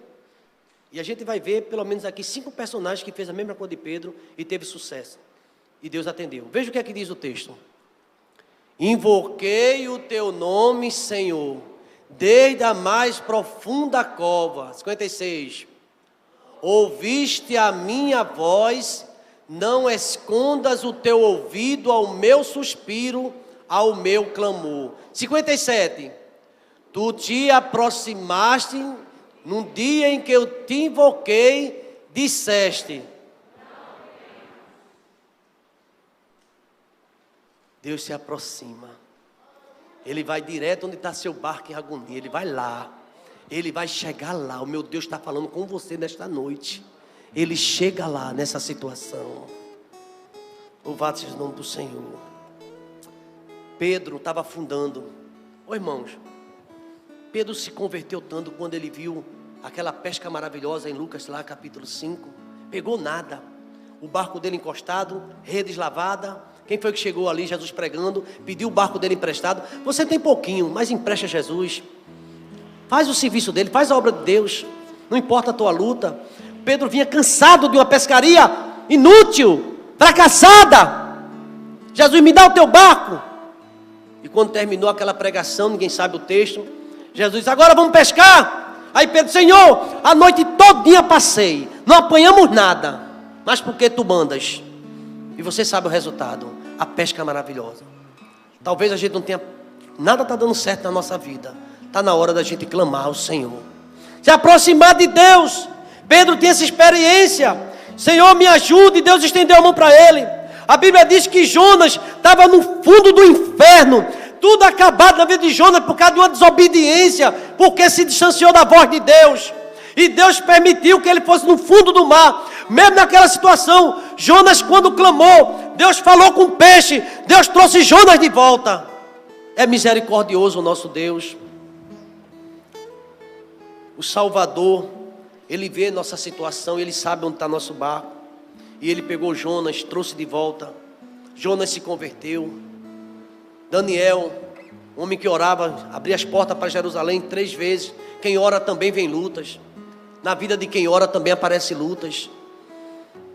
E a gente vai ver, pelo menos aqui, 5 personagens que fez a mesma coisa de Pedro e teve sucesso. E Deus atendeu. Veja o que é que diz o texto. Invoquei o teu nome, Senhor, desde a mais profunda cova. 56. Ouviste a minha voz, não escondas o teu ouvido ao meu suspiro, ao meu clamor. 57. Tu te aproximaste num dia em que eu te invoquei, disseste. Deus se aproxima. Ele vai direto onde está seu barco em agonia. Ele vai lá. Ele vai chegar lá. O meu Deus está falando com você nesta noite. Ele chega lá nessa situação. Louvado seja o nome do Senhor. Pedro estava afundando. Ô irmãos, Pedro se converteu tanto quando ele viu aquela pesca maravilhosa em Lucas lá, capítulo 5. Pegou nada. O barco dele encostado, redes lavada. Quem foi que chegou ali, Jesus pregando, pediu o barco dele emprestado. Você tem pouquinho, mas empresta a Jesus. Faz o serviço dele, faz a obra de Deus. Não importa a tua luta. Pedro vinha cansado de uma pescaria inútil, fracassada. Jesus, me dá o teu barco. E quando terminou aquela pregação, ninguém sabe o texto, Jesus disse, agora vamos pescar. Aí Pedro, Senhor, a noite todinha passei, não apanhamos nada, mas por que tu mandas? E você sabe o resultado, a pesca maravilhosa. Talvez a gente não tenha, nada está dando certo na nossa vida. Está na hora da gente clamar ao Senhor, se aproximar de Deus. Pedro tinha essa experiência. Senhor, me ajude. E Deus estendeu a mão para ele. A Bíblia diz que Jonas estava no fundo do inferno, tudo acabado na vida de Jonas por causa de uma desobediência, porque se distanciou da voz de Deus. E Deus permitiu que ele fosse no fundo do mar. Mesmo naquela situação, Jonas, quando clamou, Deus falou com o peixe, Deus trouxe Jonas de volta. É misericordioso o nosso Deus. O Salvador, Ele vê nossa situação, Ele sabe onde está nosso barco. E Ele pegou Jonas, trouxe de volta. Jonas se converteu. Daniel, homem que orava, abria as portas para Jerusalém 3 vezes. Quem ora também vem lutas. Na vida de quem ora também aparecem lutas.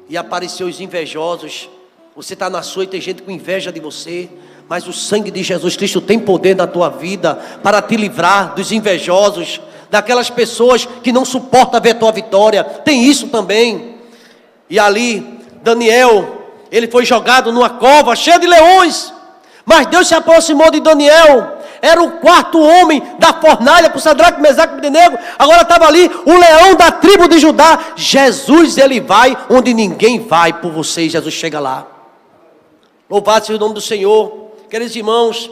E apareceu os invejosos. Você está na sua e tem gente com inveja de você. Mas o sangue de Jesus Cristo tem poder na tua vida para te livrar dos invejosos, daquelas pessoas que não suportam ver a tua vitória. Tem isso também. E ali, Daniel, ele foi jogado numa cova cheia de leões. Mas Deus se aproximou de Daniel. Era o 4º homem da fornalha para o Sadraque, Mesaque e Abdenego. Agora estava ali o leão da tribo de Judá. Jesus, ele vai onde ninguém vai por você. Jesus chega lá. Louvado seja o nome do Senhor. Queridos irmãos,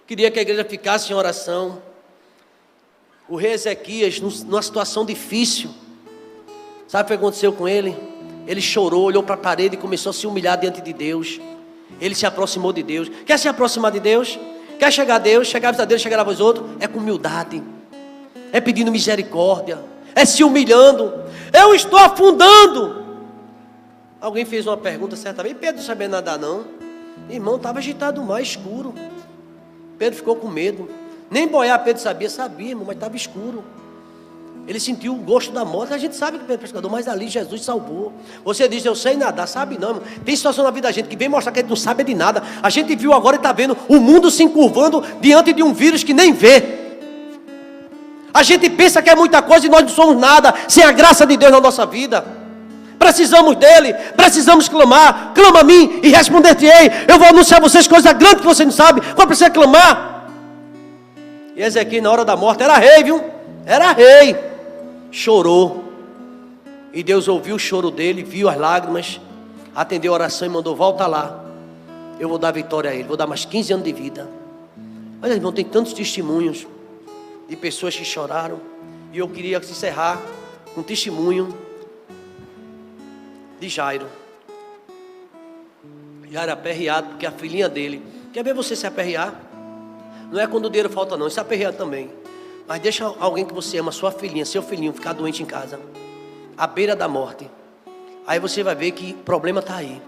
queria que a igreja ficasse em oração. O rei Ezequias, numa situação difícil, sabe o que aconteceu com ele? Ele chorou, olhou para a parede e começou a se humilhar diante de Deus. Ele se aproximou de Deus. Quer se aproximar de Deus? Quer chegar a Deus, chegar a Deus, chegar a vós outros? É com humildade, é pedindo misericórdia, é se humilhando. Eu estou afundando. Alguém fez uma pergunta certa vez, Pedro não sabia nadar não. Irmão, estava agitado o mar escuro. Pedro ficou com medo. Nem boiar Pedro sabia, irmão, mas estava escuro. Ele sentiu o gosto da morte. A gente sabe que é pescador, mas ali Jesus salvou. Você diz, eu sei nadar, sabe não, irmão. Tem situação na vida da gente que vem mostrar que a gente não sabe de nada. A gente viu agora e está vendo o mundo se encurvando diante de um vírus que nem vê. A gente pensa que é muita coisa e nós não somos nada sem a graça de Deus na nossa vida. Precisamos dele, precisamos clamar. Clama a mim e responder-te-ei. Eu vou anunciar a vocês coisas grandes que você não sabe. Qual precisa clamar? E Ezequiel na hora da morte era rei, viu? Era rei. Chorou. E Deus ouviu o choro dele, viu as lágrimas, atendeu a oração e mandou, volta lá. Eu vou dar vitória a ele, vou dar mais 15 anos de vida. Olha, irmão, tem tantos testemunhos de pessoas que choraram. E eu queria encerrar com um testemunho de Jairo. Jairo aperreado, porque a filhinha dele, quer ver você se aperrear? Não é quando o dinheiro falta não, isso é aperrear também. Mas deixa alguém que você ama, sua filhinha, seu filhinho, ficar doente em casa, à beira da morte. Aí você vai ver que o problema está aí.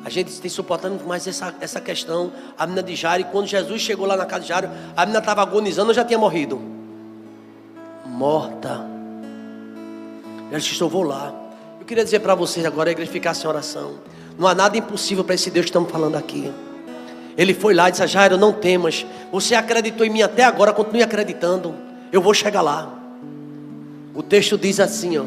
A gente tem suportando mais essa questão. A menina de Jairo, e quando Jesus chegou lá na casa de Jairo, a menina estava agonizando, já tinha morrido. Morta. Ela disse, eu vou lá. Eu queria dizer para vocês agora, a igreja ficar sem oração. Não há nada impossível para esse Deus que estamos falando aqui. Ele foi lá e disse, Jairo, não temas. Você acreditou em mim até agora, continue acreditando. Eu vou chegar lá. O texto diz assim, ó.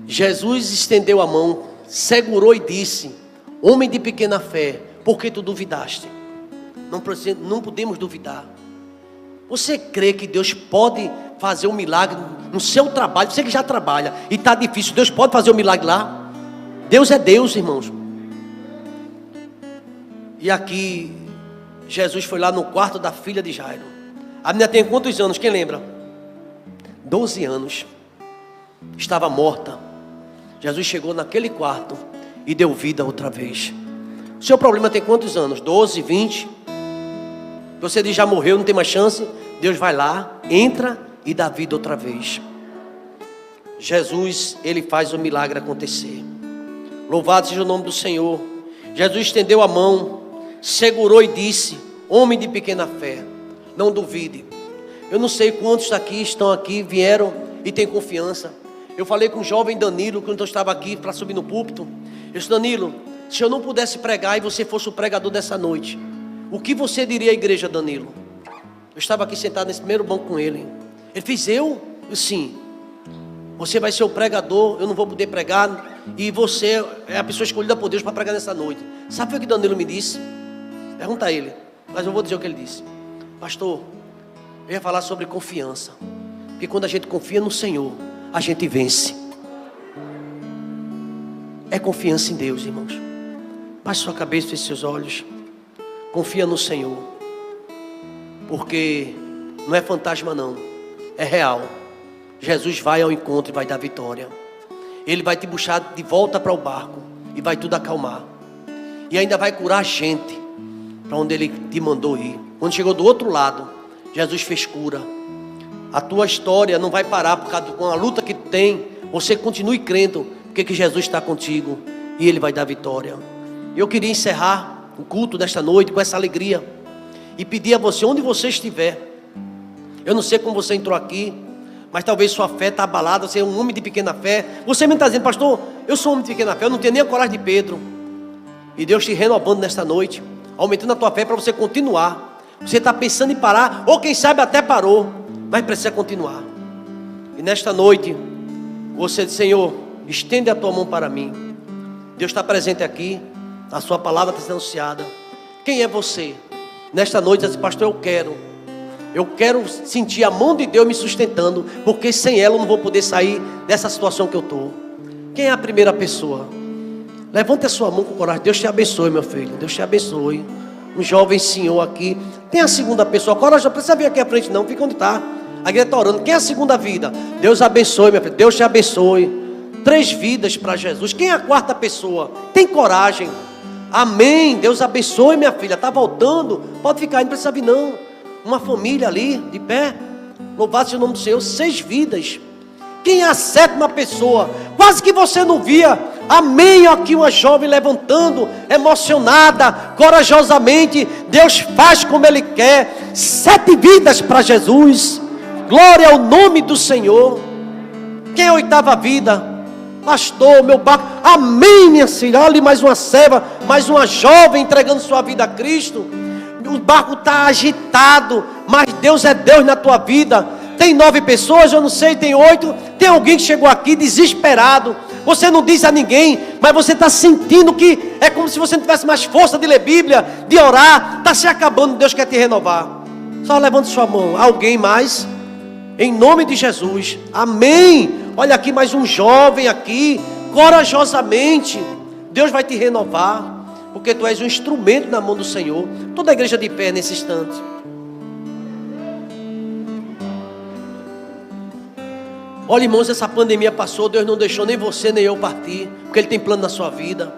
Jesus estendeu a mão, segurou e disse, homem de pequena fé, por que tu duvidaste? Não podemos duvidar. Você crê que Deus pode fazer um milagre no seu trabalho? Você que já trabalha e está difícil, Deus pode fazer um milagre lá? Deus é Deus, irmãos. E aqui, Jesus foi lá no quarto da filha de Jairo. A menina tem quantos anos? Quem lembra? 12 anos. Estava morta. Jesus chegou naquele quarto e deu vida outra vez. O seu problema tem quantos anos? 12, 20? Você diz, já morreu, não tem mais chance. Deus vai lá, entra e dá vida outra vez. Jesus, ele faz o milagre acontecer. Louvado seja o nome do Senhor. Jesus estendeu a mão, segurou e disse, homem de pequena fé, não duvide. Eu não sei quantos daqui estão aqui, vieram e têm confiança. Eu falei com o jovem Danilo, quando eu estava aqui para subir no púlpito. Eu disse, Danilo, se eu não pudesse pregar e você fosse o pregador dessa noite, o que você diria à igreja, Danilo? Eu estava aqui sentado nesse primeiro banco com ele. Ele fez, eu? Sim. Você vai ser o pregador, eu não vou poder pregar, e você é a pessoa escolhida por Deus para pregar nessa noite. Sabe o que Danilo me disse? Pergunta a ele, mas eu vou dizer o que ele disse. Pastor, eu ia falar sobre confiança. Porque quando a gente confia no Senhor, a gente vence. É confiança em Deus, irmãos. Baixe sua cabeça, feche seus olhos. Confia no Senhor. Porque não é fantasma não, é real. Jesus vai ao encontro e vai dar vitória. Ele vai te puxar de volta para o barco e vai tudo acalmar. E ainda vai curar a gente para onde Ele te mandou ir. Quando chegou do outro lado, Jesus fez cura. A tua história não vai parar por causa de uma luta que tu tem. Você continue crendo, porque Jesus está contigo e Ele vai dar vitória. Eu queria encerrar o culto desta noite com essa alegria e pedir a você, onde você estiver. Eu não sei como você entrou aqui, mas talvez sua fé está abalada. Você é um homem de pequena fé. Você me está dizendo, pastor, eu sou um homem de pequena fé, eu não tenho nem a coragem de Pedro. E Deus te renovando nesta noite, aumentando a tua fé para você continuar. Você está pensando em parar, ou quem sabe até parou, mas precisa continuar. E nesta noite, você diz, Senhor, estende a tua mão para mim. Deus está presente aqui, a sua palavra está sendo anunciada. Quem é você? Nesta noite, diz, pastor, eu quero sentir a mão de Deus me sustentando, porque sem ela eu não vou poder sair dessa situação que eu estou. Quem é a primeira pessoa? Levante a sua mão com coragem. Deus te abençoe, meu filho. Deus te abençoe. Um jovem senhor aqui. Tem a segunda pessoa. Coragem, não precisa vir aqui à frente não. Fica onde está. A igreja está orando. Quem é a segunda vida? Deus abençoe, meu filho. Deus te abençoe. 3 vidas para Jesus. Quem é a quarta pessoa? Tem coragem. Amém. Deus abençoe, minha filha. Está voltando. Pode ficar aí, não precisa vir não. Uma família ali, de pé. Louvado seja o nome do Senhor. 6 vidas. Quem é a 7ª pessoa? Quase que você não via. Amém. Aqui uma jovem levantando, emocionada, corajosamente. Deus faz como Ele quer. 7 vidas para Jesus. Glória ao nome do Senhor. Quem é a oitava vida? Pastor, meu barco. Amém, minha filha. Olha, mais uma serva, mais uma jovem entregando sua vida a Cristo. O barco está agitado, mas Deus é Deus na tua vida. Tem 9 pessoas, eu não sei, tem 8. Tem alguém que chegou aqui desesperado. Você não diz a ninguém, mas você está sentindo que é como se você não tivesse mais força de ler Bíblia, de orar. Está se acabando, Deus quer te renovar. Só levante sua mão. Alguém mais? Em nome de Jesus. Amém. Olha aqui mais um jovem aqui, corajosamente. Deus vai te renovar, porque tu és um instrumento na mão do Senhor. Toda a igreja de pé nesse instante. Olha, irmãos, essa pandemia passou, Deus não deixou nem você nem eu partir, porque Ele tem plano na sua vida.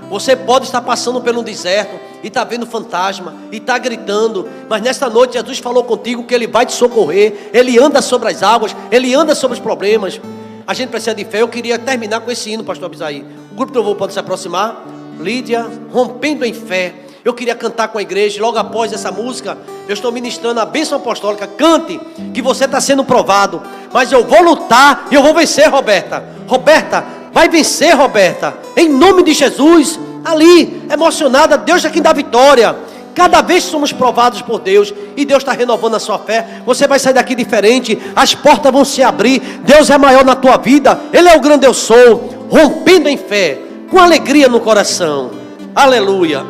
Você pode estar passando pelo deserto e está vendo fantasma e está gritando, mas nesta noite Jesus falou contigo que Ele vai te socorrer. Ele anda sobre as águas, Ele anda sobre os problemas. A gente precisa de fé. Eu queria terminar com esse hino, pastor Abisaí. O grupo de louvor pode se aproximar. Lídia, rompendo em fé. Eu queria cantar com a igreja. Logo após essa música, eu estou ministrando a bênção apostólica. Cante, que você está sendo provado. Mas eu vou lutar e eu vou vencer, Roberta. Roberta, vai vencer, Roberta. Em nome de Jesus. Ali, emocionada, Deus é quem dá vitória. Cada vez somos provados por Deus e Deus está renovando a sua fé. Você vai sair daqui diferente. As portas vão se abrir. Deus é maior na tua vida. Ele é o grande eu sou. Rompendo em fé, com alegria no coração. Aleluia.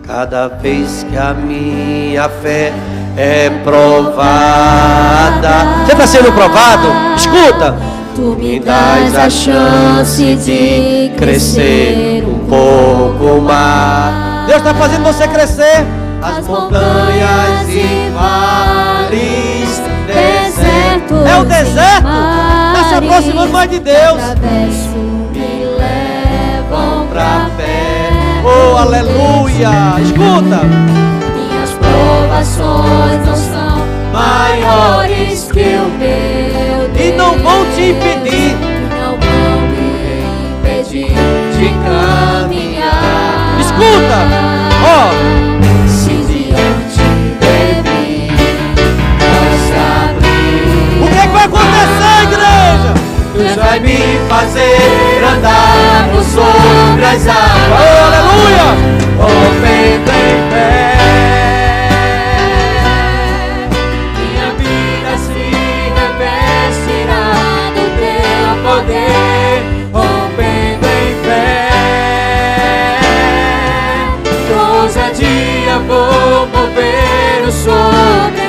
Cada vez que a minha fé é provada. Você está sendo provado? Escuta. Tu me dás a chance de crescer um pouco mais. Deus está fazendo você crescer. As montanhas e vales, desertos. É o deserto. Está se aproximando mais de Deus. Me levam pra fé. Oh, aleluia. Escuta. Minhas provações não são maiores que o meu Deus. E não vão te impedir. Não vão me impedir de caminhar. Escuta. Ó. Se diante de mim não se abrir. O que é que vai acontecer, igreja? Deus vai me fazer andar por sobre as águas. Oh, aleluia. Rompendo em fé. Minha vida se revestirá do teu poder. Rompendo em fé. Com ousadia vou mover o sobrenatural.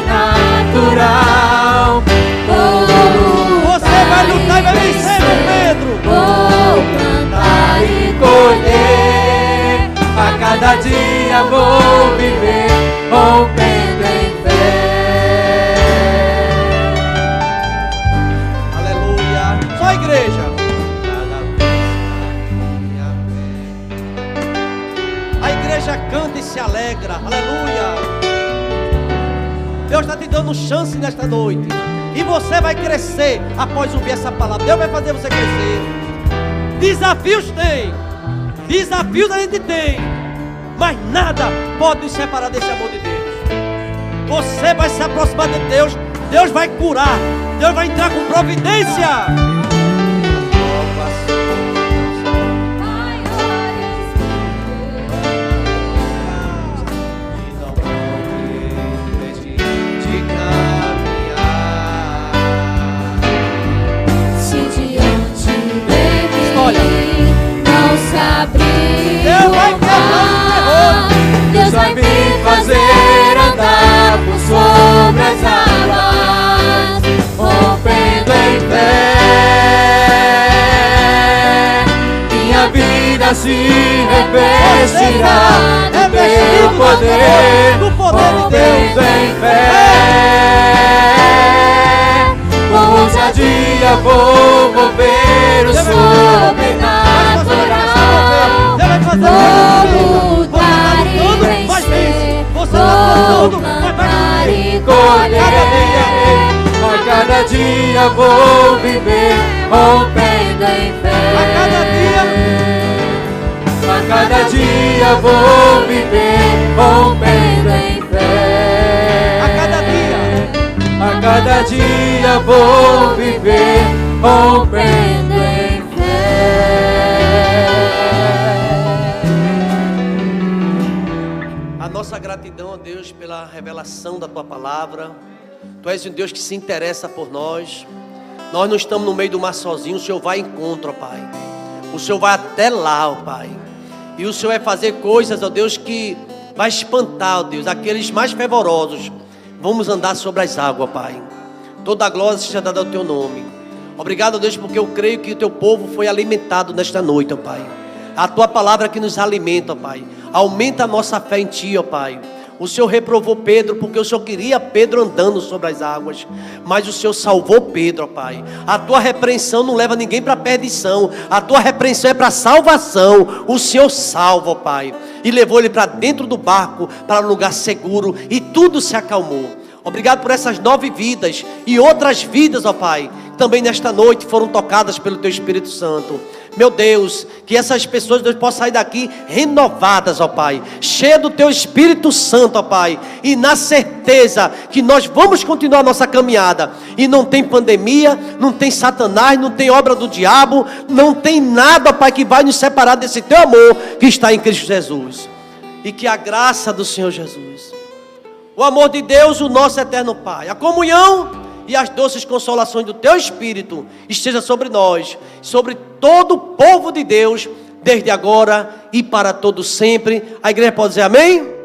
Você vai lutar e vai vencer, meu Pedro. Vou plantar e colher. A cada dia vou viver rompendo em fé. Aleluia. Só a igreja. A igreja canta e se alegra. Aleluia. Deus está te dando chance nesta noite. E você vai crescer após ouvir essa palavra. Deus vai fazer você crescer. Desafios tem. Desafios a gente tem. Mas nada pode nos separar desse amor de Deus. Você vai se aproximar de Deus. Deus vai curar. Deus vai entrar com providência. Deus vai me fazer andar por sobre as águas, rompendo em fé. Minha vida se revestirá do teu poder, rompendo em fé. Com ousadia vou mover o sobrenatural. Vou lutar e vencer, vou plantar e colher. A cada dia vou viver rompendo em fé. A cada dia. A cada dia vou viver rompendo em fé. A cada dia vou viver rompendo em fé. A nossa gratidão a Deus pela revelação da Tua palavra. Tu és um Deus que se interessa por nós. Nós não estamos no meio do mar sozinhos. O Senhor vai em encontro, ó Pai. O Senhor vai até lá, ó Pai. E o Senhor vai fazer coisas, ó Deus, que vai espantar, ó Deus, aqueles mais fervorosos. Vamos andar sobre as águas, Pai. Toda a glória seja dada ao Teu nome. Obrigado, ó Deus, porque eu creio que o Teu povo foi alimentado nesta noite, ó Pai. A Tua palavra que nos alimenta, ó Pai. Aumenta a nossa fé em Ti, ó Pai. O Senhor reprovou Pedro porque o Senhor queria Pedro andando sobre as águas, mas o Senhor salvou Pedro, ó Pai. A Tua repreensão não leva ninguém para perdição. A Tua repreensão é para salvação. O Senhor salva, ó Pai, e levou ele para dentro do barco, para um lugar seguro, e tudo se acalmou. Obrigado por essas 9 vidas e outras vidas, ó Pai, também nesta noite foram tocadas pelo Teu Espírito Santo. Meu Deus, que essas pessoas, Deus, possam sair daqui renovadas, ó Pai, cheias do Teu Espírito Santo, ó Pai, e na certeza que nós vamos continuar a nossa caminhada, e não tem pandemia, não tem Satanás, não tem obra do diabo, não tem nada, ó Pai, que vai nos separar desse Teu amor que está em Cristo Jesus. E que a graça do Senhor Jesus, o amor de Deus, o nosso eterno Pai, a comunhão e as doces consolações do Teu Espírito esteja sobre nós, sobre todo o povo de Deus, desde agora e para todo sempre. A igreja pode dizer amém?